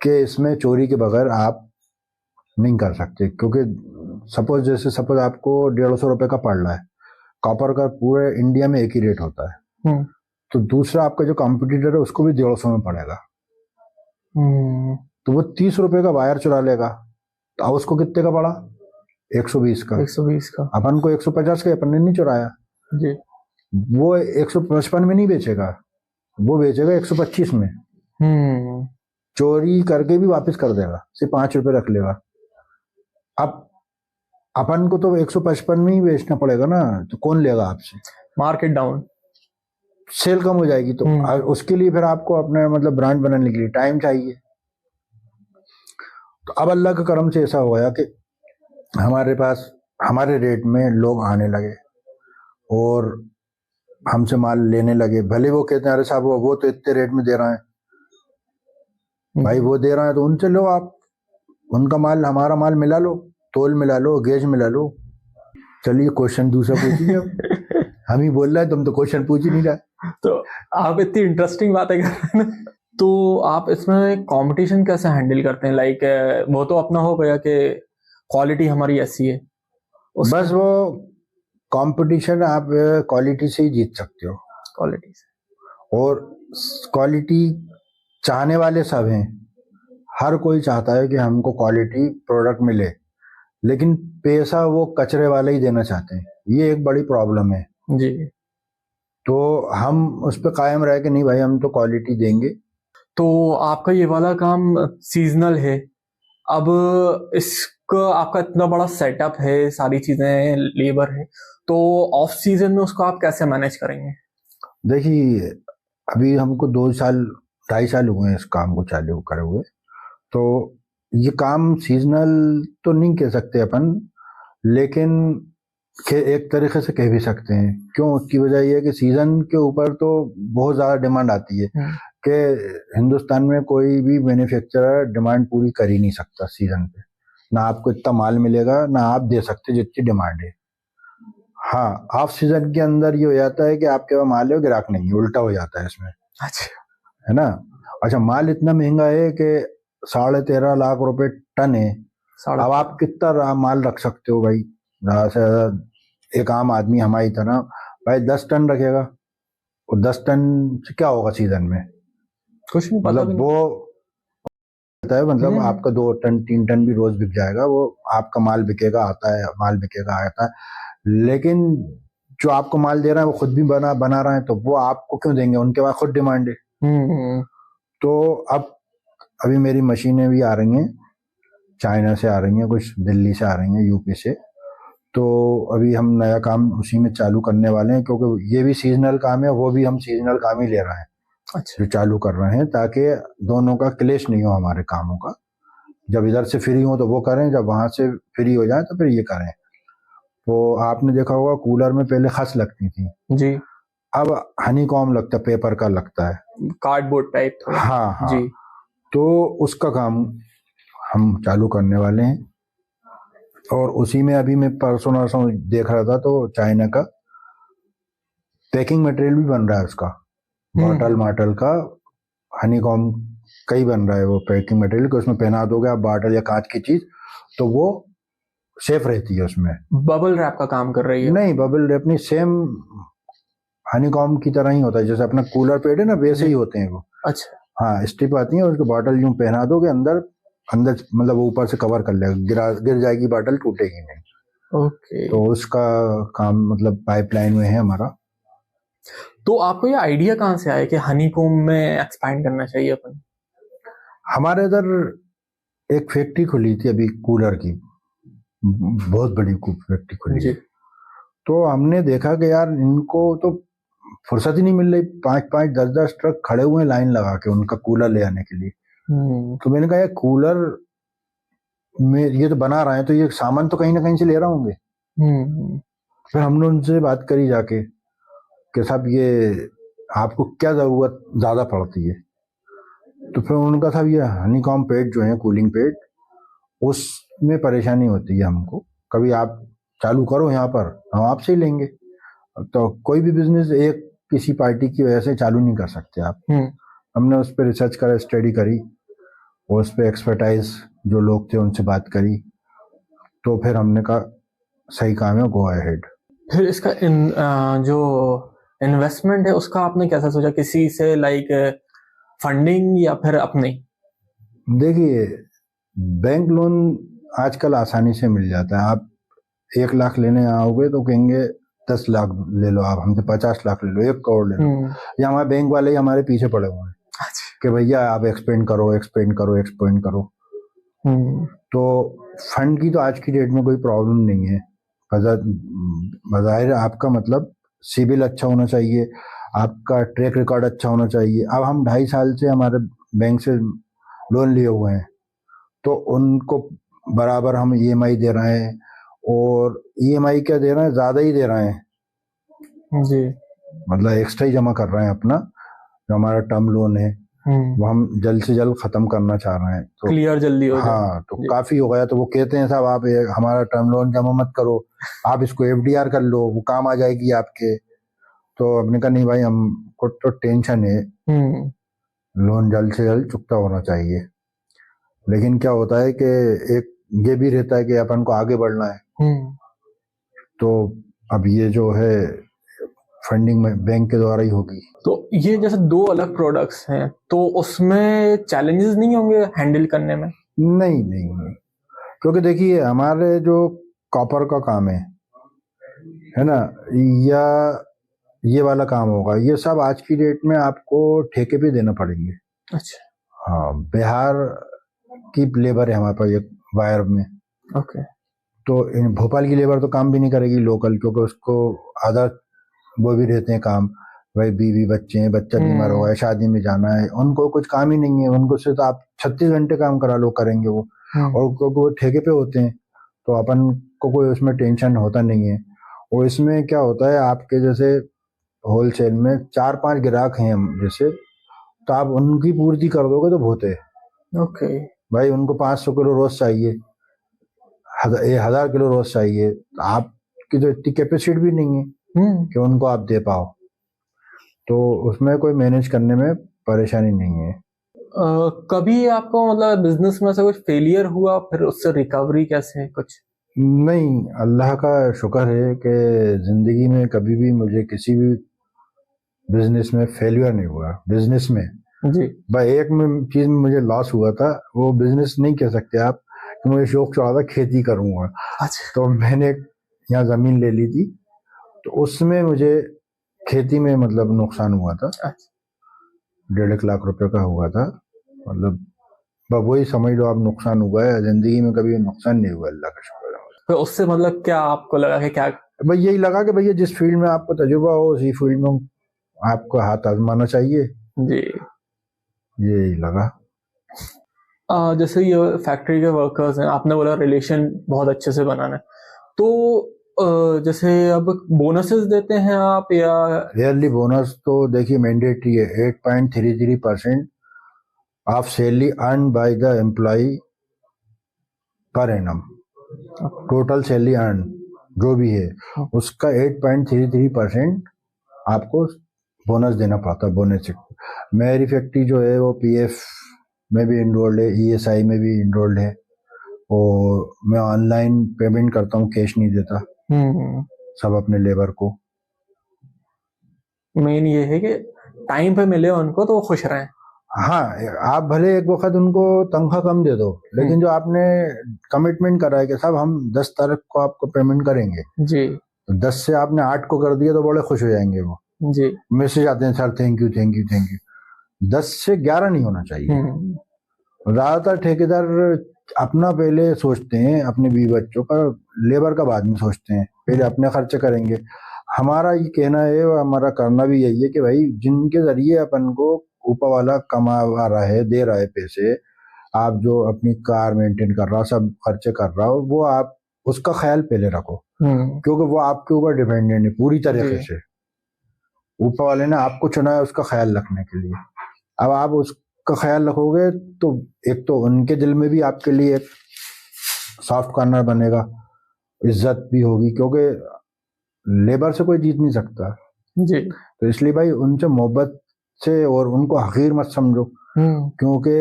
कि इसमें चोरी के बगैर आप नहीं कर सकते। क्योंकि सपोज आपको 150 रुपए का पड़ रहा है, कॉपर का पूरे इंडिया में एक ही रेट होता है, तो दूसरा आपका जो कॉम्पिटिटर है उसको भी 150 में पड़ेगा। तो वो 30 रुपए का वायर चुरा लेगा, तो अब उसको कितने का पड़ा? 120 का। 120 का। अपन को 150 का अपन ने नहीं चुराया जी। वो 155 में नहीं बेचेगा, वो बेचेगा 125 में। चोरी करके भी वापस कर देगा, सिर्फ 5 रुपए रख लेगा। अब अपन को तो 155 में ही बेचना पड़ेगा ना, तो कौन लेगा आपसे? मार्केट डाउन, सेल कम हो जाएगी। तो उसके लिए फिर आपको अपने मतलब ब्रांड बनाने के लिए टाइम चाहिए। तो अब अल्लाह के करम से ऐसा हो गया कि हमारे पास हमारे रेट में लोग आने लगे और हमसे माल लेने लगे। भले वो कहते हैं अरे साहब वो तो इतने रेट में दे रहा है, भाई वो दे रहा है तो उनसे लो, आप उनका माल हमारा माल मिला लो, तोल मिला लो, गेज मिला लो। चलिए क्वेश्चन दूसरा पूछिए। हम ही बोल रहे हैं, तुम तो क्वेश्चन पूछ ही नहीं रहे। तो आप इतनी इंटरेस्टिंग बातें कर रहे हैं तो आप इसमें कंपटीशन कैसे हैंडल करते हैं? लाइक वो तो अपना हो गया कि क्वालिटी हमारी ऐसी है, बस वो कंपटीशन आप क्वालिटी से ही जीत सकते हो, क्वालिटी से। और क्वालिटी चाहने वाले सब हैं, हर कोई चाहता है कि हमको क्वालिटी प्रोडक्ट मिले, लेकिन पैसा वो कचरे वाले ही देना चाहते हैं। ये एक बड़ी प्रॉब्लम है जी। तो हम उस पर कायम रहे कि नहीं भाई हम तो क्वालिटी देंगे। तो आपका ये वाला काम सीजनल है, अब इसका आपका इतना बड़ा सेटअप है, सारी चीजें, लेबर है, तो ऑफ सीजन में उसको आप कैसे मैनेज करेंगे? देखिए अभी हमको 2-2.5 साल हुए हैं इस काम को चालू करे हुए, तो ये काम सीजनल तो नहीं कह सकते अपन, लेकिन एक तरीके से कह भी सकते हैं। क्यों? उसकी वजह यह है कि सीजन के ऊपर तो बहुत ज्यादा डिमांड आती है कि हिंदुस्तान में कोई भी मैन्युफैक्चरर डिमांड पूरी कर ही नहीं सकता सीजन पे, ना आपको इतना माल मिलेगा ना आप दे सकते जितनी डिमांड है। हाँ, ऑफ सीजन के अंदर ये हो जाता है कि आपके पास माल है, ग्राहक नहीं है, उल्टा हो जाता है इसमें। अच्छा, है ना? अच्छा, माल इतना महंगा है कि 13.5 लाख रुपए टन है। अब आप कितना माल रख सकते हो भाई? ज्यादा से ज्यादा एक आम आदमी हमारी तरह भाई 10 टन रखेगा, और 10 टन से क्या होगा सीजन में? कुछ नहीं, मतलब वो है, मतलब आपका 2 टन 3 टन भी रोज बिक जाएगा, वो आपका माल बिकेगा, आता है माल बिकेगा आता है, लेकिन जो आपको माल दे रहा है वो खुद भी बना रहा है, तो वो आपको क्यों देंगे? उनके पास खुद डिमांड है। तो अब अभी मेरी मशीनें भी आ रही हैं, चाइना से आ रही हैं, कुछ दिल्ली से आ रही हैं, यूपी से। तो अभी हम नया काम उसी में चालू करने वाले हैं, क्योंकि ये भी सीजनल काम है, वो भी हम सीजनल काम ही ले रहे हैं। अच्छा। जो चालू कर रहे हैं, ताकि दोनों का क्लेश नहीं हो हमारे कामों का। जब इधर से फ्री हो तो वो करें, जब वहां से फ्री हो जाए तो फिर ये करें। तो आपने देखा होगा कूलर में पहले खस लगती थी जी, अब हनी कॉम लगता है, पेपर का लगता है, कार्डबोर्ड टाइप। हाँ हाँ जी। तो उसका काम हम चालू करने वाले हैं। और उसी में अभी मैं परसों नरसों देख रहा था, तो चाइना का पैकिंग मटेरियल भी बन रहा है उसका, बॉटल माटल का हनीकॉम कई बन रहा है वो पैकिंग मटेरियल को। उसमें पहना दोगे आप बॉटल या कांच की चीज, तो वो सेफ रहती है। उसमें बबल रैप का काम कर रही है? नहीं, बबल रैप नहीं, सेम हनीकॉम की तरह ही होता है, जैसे अपना कूलर पेड है ना, वैसे ही होते हैं वो। अच्छा। हाँ, स्ट्रिप आती है, उसको बॉटल यूं पहना दोगे अंदर अंदर, मतलब ऊपर से कवर कर लेगा, गिर जाएगी बॉटल, टूटेगी नहीं। ओके। तो उसका काम मतलब पाइपलाइन में है हमारा। तो आपको ये आइडिया कहाँ से आया कि हनीकॉम में एक्सपैंड करना चाहिए अपन? हमारे इधर एक फैक्ट्री खुली थी अभी कूलर की, बहुत बड़ी फैक्ट्री खुली है। तो हमने देखा कि यार इनको तो फुर्सत ही नहीं मिल रही, 5-5 10-10 ट्रक खड़े हुए हैं लाइन लगा के उनका कूलर ले आने के लिए। तो मैंने कहा यार कूलर में ये तो बना रहे हैं, तो ये सामान तो कहीं ना कहीं से ले रहा होंगे। फिर हमने उनसे बात करी जाके कि साहब ये आपको क्या जरूरत ज्यादा पड़ती है। तो फिर उनका साहब ये हनीकॉम पेड जो है, कूलिंग पेड, उसमें परेशानी होती है हमको, कभी आप चालू करो यहाँ पर, हम आपसे ही लेंगे। तो कोई भी बिजनेस एक किसी पार्टी की वजह से चालू नहीं कर सकते आप। हमने उस पर रिसर्च करा, स्टडी करी, और उस पर एक्सपर्टाइज जो लोग थे उनसे बात करी, तो फिर हमने कहा सही काम है, गो अहेड। फिर इसका जो इन्वेस्टमेंट है उसका आपने कैसा सोचा, किसी से लाइक फंडिंग या फिर अपने? देखिए, बैंक लोन आजकल आसानी से मिल जाता है। आप 1 लाख लेने आओगे तो कहेंगे 10 लाख ले लो, आप हमसे 50 लाख ले लो, 1 करोड़ ले लो। या हमारे बैंक वाले ही हमारे पीछे पड़े हुए हैं कि भैया आप एक्सपेंड करो, एक्सपेंड करो, एक्सपेंड करो। तो फंड की तो आज की डेट में कोई प्रॉब्लम नहीं है। बजाय आपका मतलब सिबिल अच्छा होना चाहिए, आपका ट्रैक रिकॉर्ड अच्छा होना चाहिए। अब हम 2.5 साल से हमारे बैंक से लोन लिए हुए हैं, तो उनको बराबर हम ईएमआई दे रहे हैं, और ईएमआई क्या दे रहे हैं, ज्यादा ही दे रहे हैं जी, मतलब एक्स्ट्रा ही जमा कर रहे हैं अपना। जो हमारा टर्म लोन है वो हम जल्द से जल्द खत्म करना चाह रहे हैं, तो क्लियर जल्दी हो जाए। हाँ, तो काफी हो गया। तो वो कहते हैं साहब आप हमारा टर्म लोन जमा मत करो, आप इसको एफडीआर कर लो, वो काम आ जाएगी आपके। तो अपने कहा नहीं भाई, हमको तो टेंशन है, लोन जल्द से जल्द चुकता होना चाहिए। लेकिन क्या होता है कि एक ये भी रहता है कि अपन को आगे बढ़ना है। तो अब ये जो है फंडिंग में बैंक के द्वारा ही होगी। तो ये जैसे 2 अलग प्रोडक्ट्स हैं, तो उसमें चैलेंजेस नहीं होंगे हैंडल करने में? नहीं नहीं नहीं, क्योंकि देखिए हमारे जो कॉपर का काम है ना, या ये वाला काम होगा, ये सब आज की डेट में आपको ठेके पे देना पड़ेंगे। अच्छा। हाँ, बिहार की लेबर है हमारे पास एक वायर में। ओके। तो इन भोपाल की लेबर तो काम भी नहीं करेगी लोकल, क्योंकि उसको आधा वो भी रहते हैं काम, भाई बीवी बच्चे हैं, बच्चा बीमार हो गया, शादी में जाना है, उनको कुछ काम ही नहीं है। उनको से तो आप 36 घंटे काम करा लो, करेंगे वो। और क्योंकि वो ठेके पे होते हैं, तो अपन को कोई उसमें टेंशन होता नहीं है। और इसमें क्या होता है, आपके जैसे होलसेल में 4-5 ग्राहक हैं जैसे, तो आप उनकी पूर्ति कर दोगे तो बहुत है। ओके। भाई उनको 500 किलो रोज चाहिए, 1000 किलो रोज चाहिए, तो आपकी तो इतनी कैपेसिटी भी नहीं है कि उनको आप दे पाओ। तो उसमें कोई मैनेज करने में परेशानी नहीं है। कभी आपको मतलब बिजनेस में से कुछ फेलियर हुआ, फिर उससे रिकवरी कैसे कुछ? नहीं, अल्लाह का शुक्र है कि जिंदगी में कभी भी मुझे किसी भी बिजनेस में फेलियर नहीं हुआ। बिजनेस में जी, भाई एक चीज में मुझे लॉस हुआ था, वो बिजनेस नहीं कह सकते आप, कि मुझे शौक चढ़ा था खेती करूंगा। अच्छा। तो मैंने यहाँ जमीन ले ली थी, तो उसमें मुझे खेती में मतलब नुकसान हुआ था। 1.5 लाख रुपए का हुआ था, मतलब वही समझ लो आप, नुकसान हुआ है। जिंदगी में कभी नुकसान नहीं हुआ, अल्लाह का शुक्र है। तो उससे मतलब क्या आपको लगा कि क्या? भाई यही लगा कि भैया जिस फील्ड में आपको तजुर्बा हो, उसी फील्ड में आपको हाथ आजमाना चाहिए। जी। यही लगा। जैसे ये फैक्ट्री के वर्कर्स हैं, आपने बोला रिलेशन बहुत अच्छे से बनाना है, तो जैसे अब बोनसेस देते हैं आप या? ईयरली बोनस तो देखिए मैंडेटरी है, 8.33% of salary earn by the employ per annum, total salary earn जो भी है उसका 8.33% आपको बोनस देना पड़ता है। बोनस मेरी फैक्ट्री जो है वो पीएफ में भी इनरोल्ड है, ईएसआई में भी इनरोल्ड है, और मैं ऑनलाइन पेमेंट करता हूँ, कैश नहीं देता सब अपने लेबर को। मेन ये है कि टाइम पे मिले उनको तो वो खुश रहें। हाँ, आप भले एक वक्त उनको तनख्वाह कम दे दो, लेकिन जो आपने कमिटमेंट करा है कि साहब हम 10 तारीख को आपको पेमेंट करेंगे जी, तो 10 से आपने 8 को कर दिया तो बड़े खुश हो जाएंगे वो जी। मैसेज आते हैं sir thank you thank you thank you. 10 से 11 नहीं होना चाहिए। ज्यादातर ठेकेदार अपना पहले सोचते हैं, अपने बीवी बच्चों का, लेबर का बाद में सोचते हैं, पहले अपने खर्चे करेंगे। हमारा ये कहना है और हमारा करना भी यही है कि भाई जिनके जरिए अपन को ऊपर वाला कमा रहा है, दे रहा है पैसे, आप जो अपनी कार मेंटेन कर रहा हो, सब खर्चे कर रहा हो, वो आप उसका ख्याल पहले रखो, क्योंकि वो आपके ऊपर डिपेंडेंट है पूरी तरीके से। ऊपर वाले ने आपको चुना है उसका ख्याल रखने के लिए। अब आप उसका ख्याल रखोगे तो एक तो उनके दिल में भी आपके लिए एक सॉफ्ट कॉर्नर बनेगा, इज्जत भी होगी, क्योंकि लेबर से कोई जीत नहीं सकता जी। तो इसलिए भाई उनसे मोहब्बत से और उनको हकीर मत समझो, क्योंकि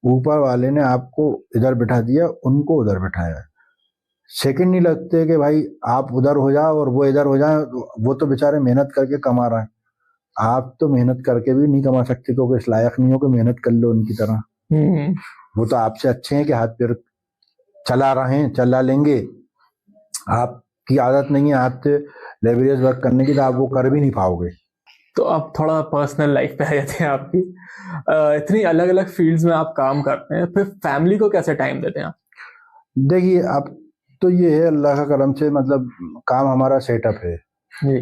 ऊपर वाले ने आपको इधर बिठा दिया, उनको उधर बिठाया। सेकंड नहीं लगते कि भाई आप उधर हो जाओ और वो इधर हो जाए, वो तो बेचारे मेहनत करके कमा रहा है, आप तो मेहनत करके भी नहीं कमा सकते, क्योंकि इस लायक नहीं हो कि मेहनत कर लो उनकी तरह। वो तो आपसे अच्छे हैं कि हाथ पैर चला रहे हैं, चला लेंगे। आपकी आदत नहीं है हाथ से लेबरियस वर्क करने की, तो आप वो कर भी नहीं पाओगे। तो अब थोड़ा पर्सनल लाइफ पे आ जाते हैं आपकी। इतनी अलग अलग फील्ड्स में आप काम करते हैं, फिर फैमिली को कैसे टाइम देते हैं आप? देखिए, अब तो ये है अल्लाह का करम से, मतलब काम हमारा सेटअप है जी,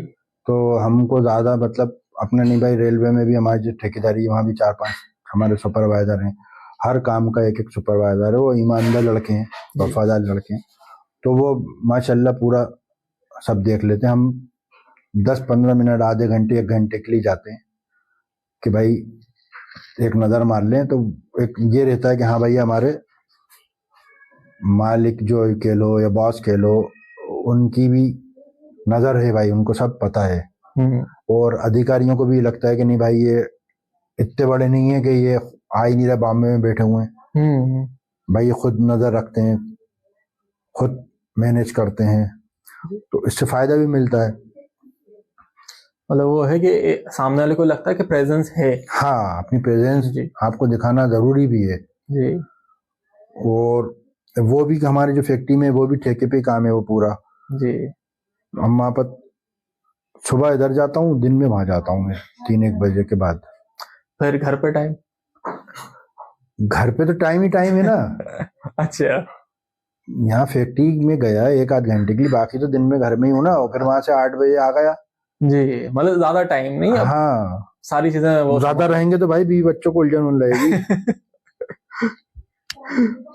तो हमको ज्यादा मतलब अपने नहीं भाई, रेलवे में भी हमारी जो ठेकेदारी है वहाँ भी 4-5 हमारे सुपरवाइजर हैं, हर काम का एक सुपरवाइजर है, वो ईमानदार लड़के हैं, वफादार लड़के हैं, तो वो माशाल्लाह पूरा सब देख लेते हैं। हम 10-15 मिनट, आधे घंटे, 1 घंटे के लिए जाते हैं कि भाई एक नज़र मार लें, तो एक ये रहता है कि हाँ भाई हमारे मालिक जो कह लो या बॉस कह लो, उनकी भी नज़र है भाई, उनको सब पता है, और अधिकारियों को भी लगता है कि नहीं भाई ये इतने बड़े नहीं है कि ये आ ही नहीं रहा, बॉम्बे में बैठे हुए हैं, भाई ये खुद नज़र रखते हैं, खुद मैनेज करते हैं, तो इससे फायदा भी मिलता है। मतलब वो है कि सामने वाले को लगता है कि प्रेजेंस है। हाँ, अपनी प्रेजेंस आपको दिखाना जरूरी भी है जी। और वो भी हमारी जो फैक्ट्री में, वो भी ठेके पे काम है वो पूरा जी। हम वहाँ पर सुबह इधर जाता हूँ, दिन में वहां जाता हूँ मैं 3-1 बजे के बाद। फिर घर पे टाइम? घर पे तो टाइम ही टाइम है ना। अच्छा, यहाँ फैक्ट्री में गया 1-8 घंटे के लिए, बाकी तो दिन में घर में ही हूँ ना, और फिर वहां से 8 बजे आ गया जी। मतलब ज्यादा टाइम नहीं। हाँ, सारी चीजें वो ज्यादा रहेंगे तो भाई बीवी बच्चों को उलझन होने लगेगी।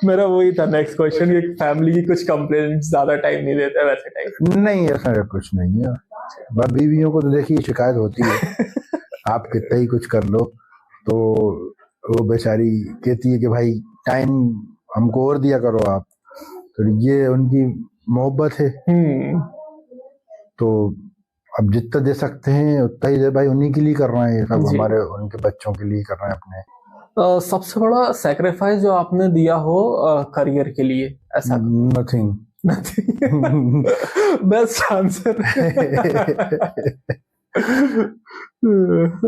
मेरा वही था नेक्स्ट क्वेश्चन, कि फैमिली की कुछ कंप्लेंट्स, ज्यादा टाइम नहीं देते वैसे टाइम? नहीं, ऐसा कुछ नहीं है, बस बीवियों को तो देखिए शिकायत होती है। आप कितना ही कुछ कर लो तो वो बेचारी कहती है कि भाई टाइम हमको और दिया करो आप, तो ये उनकी मोहब्बत है। तो अब जितना दे सकते हैं उतना ही दे भाई, उन्हीं के लिए कर रहे हैं सब, हमारे उनके बच्चों के लिए कर रहे हैं अपने। सबसे बड़ा सैक्रिफाइस जो आपने दिया हो करियर के लिए, ऐसा? नथिंग। Best answer.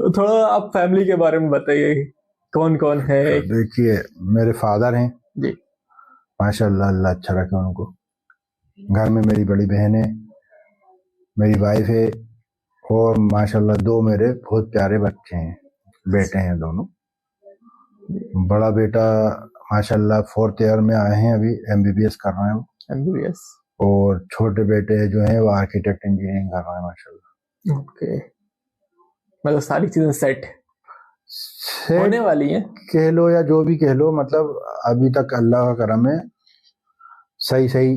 थोड़ा आप फैमिली के बारे में बताइए, कौन कौन है? देखिए, मेरे फादर हैं जी, माशाल्लाह, अल्लाह अच्छा रखे उनको। घर में मेरी बड़ी बहन है, मेरी वाइफ है, और माशाल्लाह 2 मेरे बहुत प्यारे बच्चे हैं, बेटे हैं दोनों। बड़ा बेटा माशाल्लाह 4th ईयर में आए हैं, अभी MBBS कर रहे हैं MBBS, और छोटे बेटे जो हैं वो आर्किटेक्ट इंजीनियरिंग कर रहे हैं माशाल्लाह। ओके, मतलब सारी चीजें सेट होने वाली हैं कह लो या जो भी कह लो, मतलब अभी तक अल्लाह का करम है, सही सही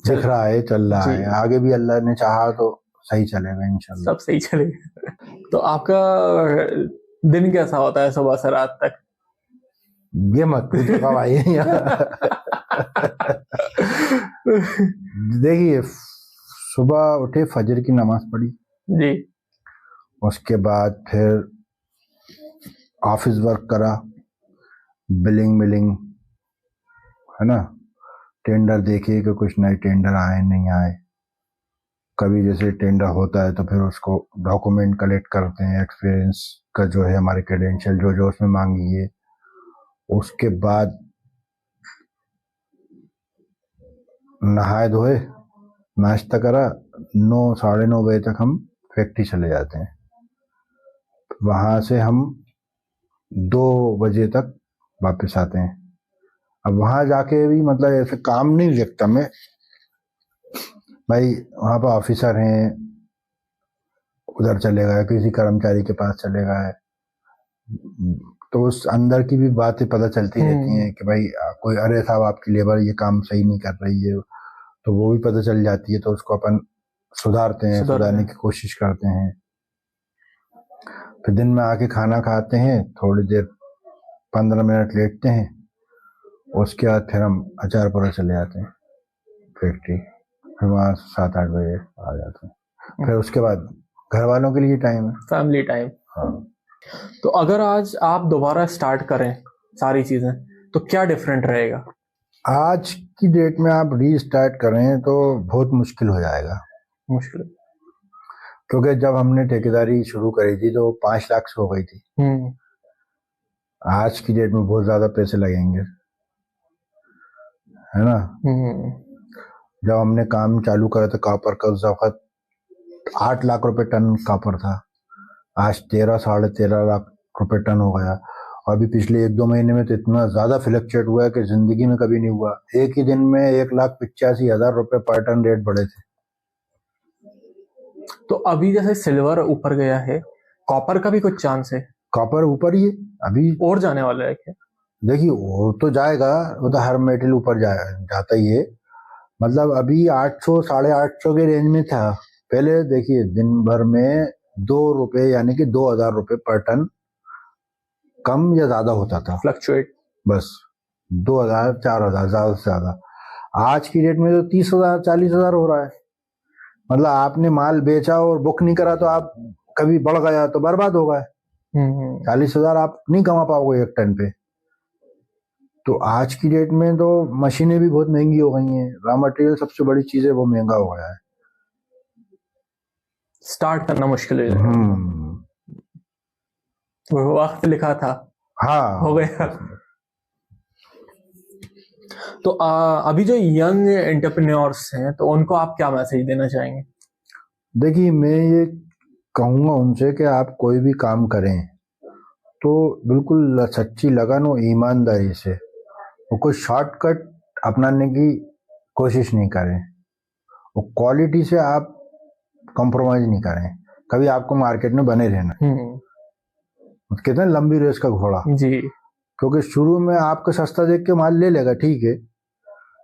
दिख रहा है, चल रहा है, आगे भी अल्लाह ने चाहा तो सही चलेगा इंशाल्लाह, सब सही चलेगा। तो आपका दिन कैसा होता है सुबह से रात तक? ये मत पूछो कब आई है यहाँ। देखिए, सुबह उठे, फजर की नमाज पढ़ी जी। उसके बाद फिर ऑफिस वर्क करा, बिलिंग है ना, टेंडर देखे कि कुछ नए टेंडर आए नहीं आए। कभी जैसे टेंडर होता है तो फिर उसको डॉक्यूमेंट कलेक्ट करते हैं, एक्सपीरियंस का जो है हमारे क्रेडेंशियल जो जो उसमें मांगी है। उसके बाद नहाए धोए, नाश्ता करा, 9 साढ़े 9 बजे तक हम फैक्ट्री चले जाते हैं। वहाँ से हम 2 बजे तक वापस आते हैं। अब वहाँ जाके भी मतलब ऐसे काम नहीं देखता मैं, भाई वहाँ पर ऑफिसर हैं, उधर चले गए, किसी कर्मचारी के पास चले गए, तो उस अंदर की भी बातें पता चलती रहती हैं कि भाई कोई, अरे साहब आपकी लेबर ये काम सही नहीं कर रही है, तो वो भी पता चल जाती है, तो उसको अपन सुधारते हैं, सुधारने की कोशिश करते हैं। फिर दिन में आके खाना खाते हैं, थोड़ी देर 15 मिनट लेटते हैं, उसके बाद फिर हम अचारपुरा चले जाते हैं फैक्ट्री, फिर वहाँ 7-8 बजे आ जाते हैं। फिर उसके बाद घर वालों के लिए टाइम है, फैमिली टाइम। हाँ। तो अगर आज आप दोबारा स्टार्ट करें सारी चीजें, तो क्या डिफरेंट रहेगा? आज की डेट में आप रीस्टार्ट करें तो बहुत मुश्किल हो जाएगा। मुश्किल, क्योंकि जब हमने ठेकेदारी शुरू करी थी तो 5 लाख से हो गई थी। आज की डेट में बहुत ज्यादा पैसे लगेंगे, है ना। जब हमने काम चालू करा था कॉपर का, उस वक्त 8 लाख रुपए टन कॉपर था, आज 13-13.5 लाख रुपए टन हो गया। और अभी पिछले 1-2 महीने में तो इतना ज्यादा फ्लक्चुएट हुआ है कि जिंदगी में कभी नहीं हुआ। एक ही दिन में 1,85,000 रुपए पर टन रेट बढ़े थे। तो अभी जैसे सिल्वर ऊपर गया है, कॉपर का भी कुछ चांस है? कॉपर ऊपर ही है अभी, और जाने वाला है क्या? देखिए वो तो जाएगा, वो तो हर मेटल ऊपर जाता ही है। मतलब अभी 800 850 के रेंज में था पहले। देखिए दिन भर में 2 रुपए यानी कि 2,000 रुपए पर टन कम या ज्यादा होता था, फ्लक्चुएट, बस 2,000 4,000 ज्यादा से ज्यादा। आज की डेट में तो 30,000 40,000 हो रहा है। मतलब आपने माल बेचा और बुक नहीं करा तो आप कभी बढ़ गया तो बर्बाद हो गए। 40,000 आप नहीं कमा पाओगे एक टन पे। तो आज की डेट में तो मशीनें भी बहुत महंगी हो गई हैं, रॉ मटेरियल सबसे बड़ी चीज है, वो महंगा हो गया है, स्टार्ट करना मुश्किल है। वक्त लिखा था, हाँ हो गया। तो अभी जो यंग एंटरप्रेन्योर्स हैं, तो उनको आप क्या मैसेज देना चाहेंगे? देखिए मैं ये कहूंगा उनसे कि आप कोई भी काम करें तो बिल्कुल सच्ची लगन और ईमानदारी से, वो कोई शॉर्टकट अपनाने की कोशिश नहीं करें, वो क्वालिटी से आप कॉम्प्रोमाइज नहीं करें। कभी आपको मार्केट में बने रहना, कहते हैं लंबी रेस का घोड़ा जी। क्योंकि शुरू में आपको सस्ता देख के माल ले लेगा, ठीक है,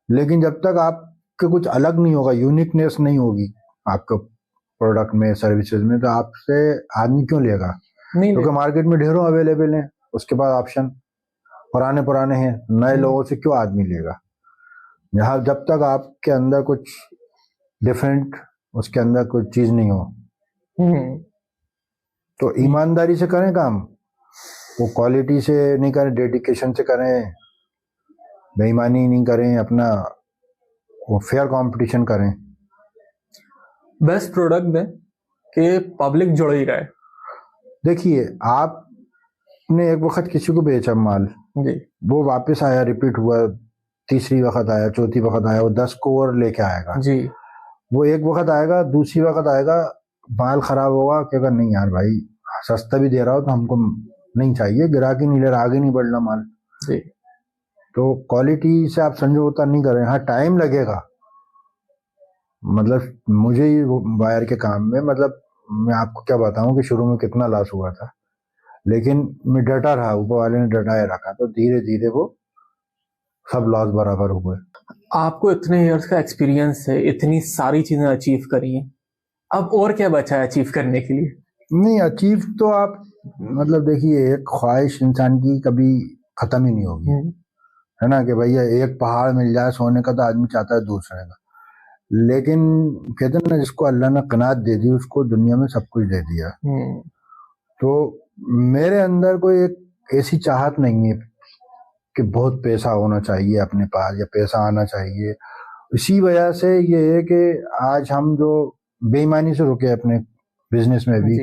लेकिन जब तक आपके कुछ अलग नहीं होगा, यूनिकनेस नहीं होगी आपके प्रोडक्ट में, सर्विसेज में, तो आपसे आदमी क्यों लेगा? क्योंकि मार्केट में ढेरों अवेलेबल हैं, उसके बाद ऑप्शन पुराने हैं, नए लोगों से क्यों आदमी लेगा? यहाँ जब तक आपके अंदर कुछ डिफरेंट, उसके अंदर कुछ चीज नहीं हो, तो ईमानदारी से करें काम, वो क्वालिटी से नहीं करें, डेडिकेशन से करें, बेईमानी नहीं करें, अपना वो फेयर कंपटीशन करें, बेस्ट प्रोडक्ट दें कि पब्लिक जुड़ ही रहे। देखिए आपने एक वक्त किसी को बेचा माल जी, वो वापस आया, रिपीट हुआ, तीसरी वक्त आया, चौथी वक्त आया, वो 10 को और लेके आएगा जी। वो एक वक्त आएगा, दूसरी वक्त आएगा, माल खराब होगा, क्या नहीं यार भाई सस्ता भी दे रहा हो तो हमको नहीं चाहिए, ग्राहक ही नहीं ले रहा, आगे नहीं बढ़ना माल जी। तो क्वालिटी से आप समझौता नहीं कर रहे। हाँ टाइम लगेगा, मतलब मुझे ही वायर के काम में, मतलब मैं आपको क्या बताऊं कि शुरू में कितना लॉस हुआ था, लेकिन मैं डटा रहा, ऊपर वाले ने डटाए रखा, तो धीरे धीरे वो सब लॉस बराबर हुए। आपको इतने इयर्स का एक्सपीरियंस है, इतनी सारी चीजें अचीव करी हैं, अब और क्या बचा है अचीव करने के लिए? नहीं, अचीव तो आप मतलब देखिए, एक ख्वाहिश इंसान की कभी खत्म ही नहीं होगी, है ना। कि भैया एक पहाड़ मिल जाए सोने का तो आदमी चाहता है दूसरे का, लेकिन कहते हैं ना जिसको अल्लाह ने कनात दे दी उसको दुनिया में सब कुछ दे दिया। तो मेरे अंदर कोई एक ऐसी चाहत नहीं है कि बहुत पैसा होना चाहिए अपने पास या पैसा आना चाहिए। इसी वजह से ये है कि आज हम जो बेईमानी से रुके अपने बिजनेस में भी,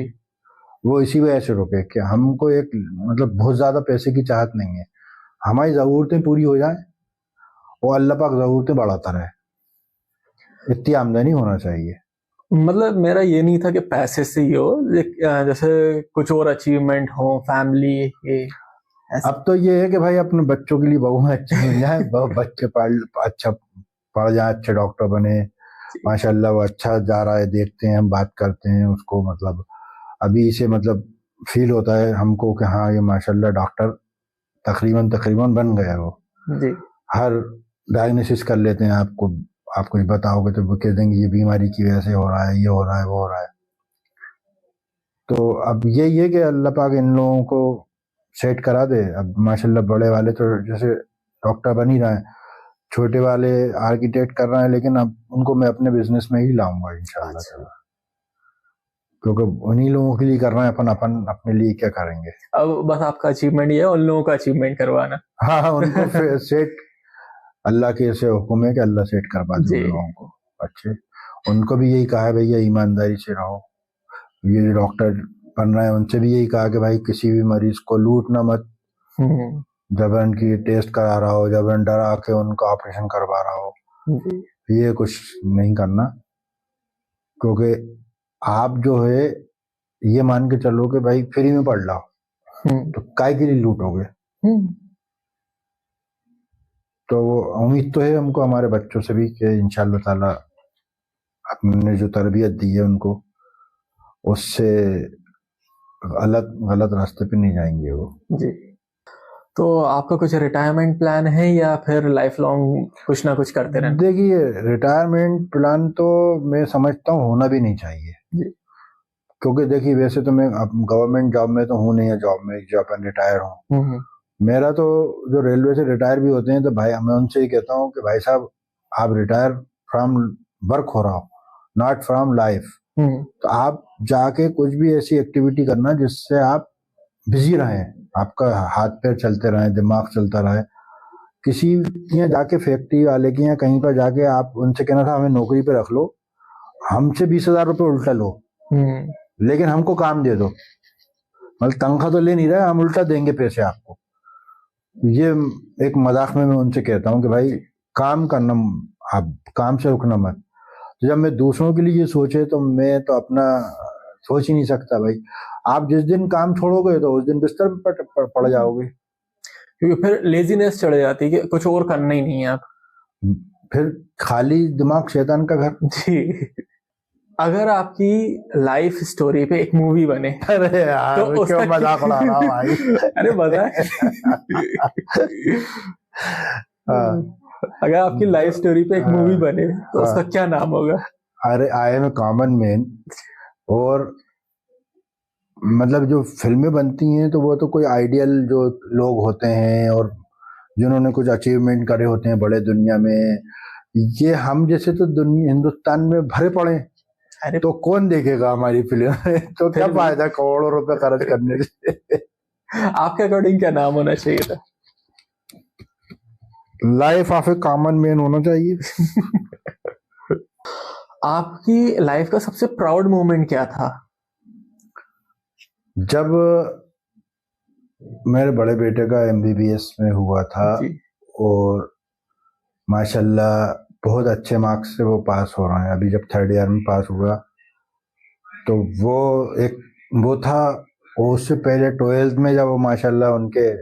वो इसी वजह से रुके कि हमको एक मतलब बहुत ज्यादा पैसे की चाहत नहीं है, हमारी जरूरतें पूरी हो जाए और अल्लाह पाक जरूरतें बढ़ाता रहे, इतनी आमदनी होना चाहिए। मतलब मेरा ये नहीं था कि पैसे से ही हो, जैसे कुछ और अचीवमेंट हो, फैमिली के। अब तो ये है कि भाई अपने बच्चों के लिए बहु अच्छे मिल जाए, बच्चे अच्छा पढ़ जाए, अच्छे डॉक्टर बने, माशाल्लाह वो अच्छा जा रहा है, देखते हैं हम, बात करते हैं उसको, मतलब अभी से मतलब फील होता है हमको कि हाँ ये माशाल्लाह डॉक्टर तकरीबन बन गया वो जी। हर डायग्नोसिस कर लेते हैं, आपको आप कुछ बताओगे तो वो कह देंगे ये बीमारी की वजह से हो रहा है, ये हो रहा है, वो हो रहा है। तो अब यही है कि अल्लाह पाक इन लोगों को सेट करा दे। अब माशाल्लाह बड़े वाले तो जैसे डॉक्टर बन ही रहे हैं, छोटे वाले आर्किटेक्ट कर रहे हैं, लेकिन अब उनको मैं अपने बिजनेस में ही लाऊंगा इंशाल्लाह ताला, क्योंकि उन्हीं लोगों के लिए कर रहे हैं, अपन अपने लिए क्या करेंगे। अब बस आपका अचीवमेंट ये है उन लोगों का अचीवमेंट करवाना। हाँ उनको सेट अल्लाह के से हुक्म है कि अल्लाह सेट करवा दे उन लोगों को अच्छे। उनको भी यही कहा है भैया ईमानदारी से रहो, ये डॉक्टर बन रहे हैं उनसे भी यही कहा कि भाई किसी भी मरीज को लूटना मत, जबरन की टेस्ट करा रहा हो, जबरन डरा के उनका ऑपरेशन करवा रहा हो, ये कुछ नहीं करना। क्योंकि आप जो है ये मान के चलो कि भाई फ्री में पढ़ लो तो काय के लिए लूटोगे। तो उम्मीद तो है हमको हमारे बच्चों से भी कि इंशाल्लाह ताला अपने जो तरबियत दी है उनको उससे गलत रास्ते पे नहीं जाएंगे वो जी। तो आपका कुछ रिटायरमेंट प्लान है या फिर लाइफ लॉन्ग कुछ ना कुछ करते रहना? देखिए रिटायरमेंट प्लान तो मैं समझता हूँ होना भी नहीं चाहिए जी। क्योंकि देखिए वैसे तो मैं गवर्नमेंट जॉब में तो हूँ नहीं, है जॉब में जॉब पर रिटायर हूँ। मेरा तो जो रेलवे से रिटायर भी होते हैं तो भाई मैं उनसे ही कहता हूँ कि भाई साहब आप रिटायर फ्रॉम वर्क हो रहा हो, नॉट फ्रॉम लाइफ। तो आप जाके कुछ भी ऐसी एक्टिविटी करना जिससे आप बिजी रहें, आपका हाथ पैर चलते रहे, दिमाग चलता रहे। किसी यहाँ जाके फैक्ट्री वाले की यहाँ कहीं पर जाके आप उनसे कहना था हमें नौकरी पे रख लो, हमसे 20,000 रुपये उल्टा लो, लेकिन हमको काम दे दो, मतलब तनख्वाह तो ले नहीं रहे, हम उल्टा देंगे पैसे आपको। ये एक मजाक में मैं उनसे कहता हूँ कि भाई काम करना, आप काम से रुकना मत। तो जब मैं दूसरों के लिए ये सोचे तो मैं तो अपना सोच ही नहीं सकता भाई। आप जिस दिन काम छोड़ोगे तो उस दिन बिस्तर पर पड़ जाओगे, क्योंकि फिर लेजीनेस चढ़ जाती है कि कुछ और करना ही नहीं है आप, फिर खाली दिमाग शैतान का घर जी। अगर आपकी लाइफ स्टोरी पे एक मूवी बने, अरे यार तो क्यों मजाक उड़ा रहा हूं भाई। अरे मजाक। अगर आपकी लाइफ स्टोरी पे एक मूवी बने तो उसका क्या नाम होगा? अरे I am a common man. और मतलब जो फिल्में बनती हैं तो वो तो कोई आइडियल जो लोग होते हैं और जिन्होंने कुछ अचीवमेंट करे होते हैं बड़े दुनिया में, ये हम जैसे तो दुनिया हिंदुस्तान में भरे पड़े। अरे तो कौन देखेगा हमारी फिल्म? तो क्या फायदा करोड़ों रुपए खर्च करने से। आपके अकॉर्डिंग क्या नाम होना चाहिए था? Life of A common man होना चाहिए। आपकी लाइफ का सबसे प्राउड मोमेंट क्या था? जब मेरे बड़े बेटे का MBBS में हुआ था और माशाल्लाह बहुत अच्छे मार्क्स से वो पास हो रहा है, अभी जब 3rd ईयर में पास हुआ तो वो था। और उससे पहले 12th में जब वो माशाल्लाह उनके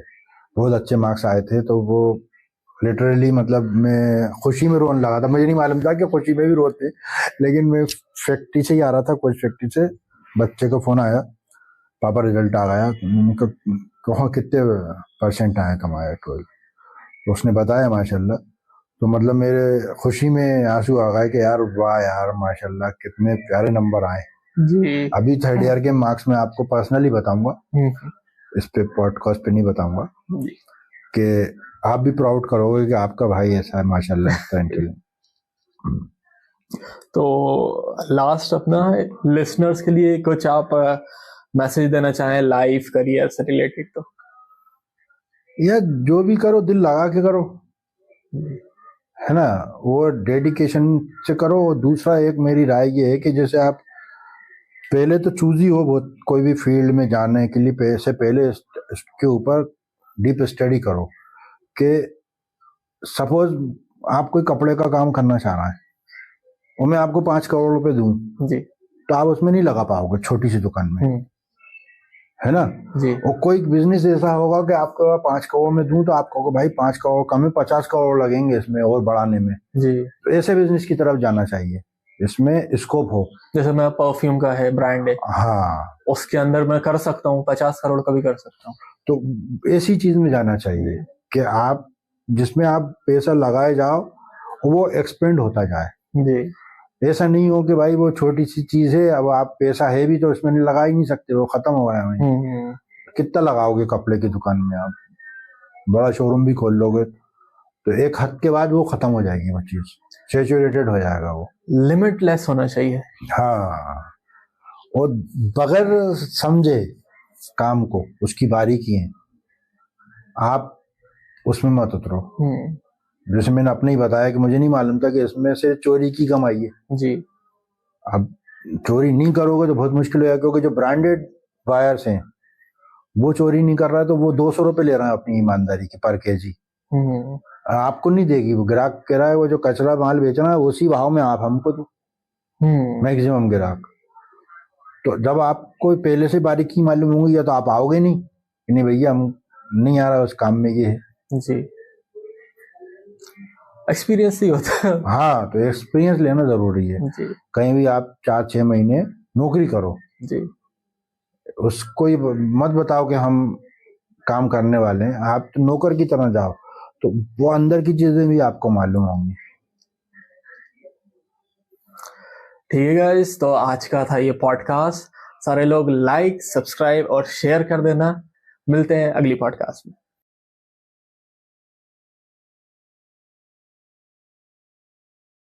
बहुत अच्छे मार्क्स आए थे तो वो लिटरली मतलब मैं खुशी में रोने लगा था। मुझे नहीं मालूम था कि खुशी में भी रोते, लेकिन मैं फैक्ट्री से ही आ रहा था, कोई फैक्ट्री से बच्चे का फोन आया, पापा रिजल्ट आ गया। कहाँ कितने % आए तुम्हारे 12? तो उसने बताया माशाल्लाह, तो मतलब मेरे खुशी में आंसू आ गए कि यार वाह यार माशाल्लाह कितने प्यारे नंबर आए जी। अभी 3rd ईयर के मार्क्स में आपको पर्सनली बताऊंगा, इस पे पॉडकास्ट पे नहीं बताऊंगा। कि आप भी प्राउड करोगे कि आपका भाई ऐसा है माशाल्लाह करंटली। तो लास्ट अपना लिसनर्स के लिए कुछ आप मैसेज देना चाहें लाइफ करियर से रिलेटेड तो? या जो भी करो दिल लगा के करो, है ना, वो डेडिकेशन से करो। दूसरा एक मेरी राय ये है कि जैसे आप पहले तो चूजी हो बहुत कोई भी फील्ड में जाने के लिए, से पहले इसके ऊपर डीप स्टडी करो कि सपोज आप कोई कपड़े का काम करना चाह रहा है और मैं आपको 5 करोड़ रुपए दूं जी, तो आप उसमें नहीं लगा पाओगे छोटी सी दुकान में, है ना जी, और कोई बिजनेस ऐसा होगा कि आपको 5 करोड़ में दूं तो आप कहोगे भाई 5 करोड़ कम है, 50 करोड़ लगेंगे इसमें और बढ़ाने में। जी, तो ऐसे बिजनेस की तरफ जाना चाहिए, इसमें स्कोप हो। जैसे मैं परफ्यूम का है ब्रांड है, हाँ, उसके अंदर मैं कर सकता हूँ 50 करोड़ का भी कर सकता हूँ। तो ऐसी चीज में जाना चाहिए कि आप जिसमें आप पैसा लगाए जाओ वो एक्सपेंड होता जाए। जी, ऐसा नहीं हो कि भाई वो छोटी सी चीज है, अब आप पैसा है भी तो इसमें लगा ही नहीं सकते, वो खत्म हो गया है। कितना लगाओगे कपड़े की दुकान में, आप बड़ा शोरूम भी खोल लोगे तो एक हद के बाद वो खत्म हो जाएगी, वो चीज सैचुरेटेड हो जाएगा वो। लिमिटलेस होना चाहिए। हाँ, और बगैर समझे काम को, उसकी बारीकी है, आप उसमें मत उतरो। जैसे मैंने अपने ही बताया कि मुझे नहीं मालूम था कि इसमें से चोरी की कमाई है। जी, अब चोरी नहीं करोगे तो बहुत मुश्किल हो जाएगा, क्योंकि जो ब्रांडेड बायर्स हैं वो चोरी नहीं कर रहा है तो वो 200 रुपए ले रहा है अपनी ईमानदारी की पर केजी। आपको नहीं देगी, वो ग्राहक कह रहा है वो जो कचरा माल बेच रहा है उसी भाव में आप हमको दो, मैक्सिमम ग्राहक। तो जब आपको पहले से बारीकी मालूम होगी या तो आप आओगे नहीं कि नहीं भैया हम नहीं आ रहा उस काम में, ये है। जी, एक्सपीरियंस ही होता है। हाँ, तो एक्सपीरियंस लेना जरूरी है। जी, कहीं भी आप 4-6 महीने नौकरी करो, जी, उसको ही मत बताओ कि हम काम करने वाले हैं, आप तो नौकर की तरह जाओ, तो वो अंदर की चीजें भी आपको मालूम होंगी। ठीक है गाइस, तो आज का था ये पॉडकास्ट। सारे लोग लाइक, सब्सक्राइब और शेयर कर देना। मिलते हैं अगली पॉडकास्ट में।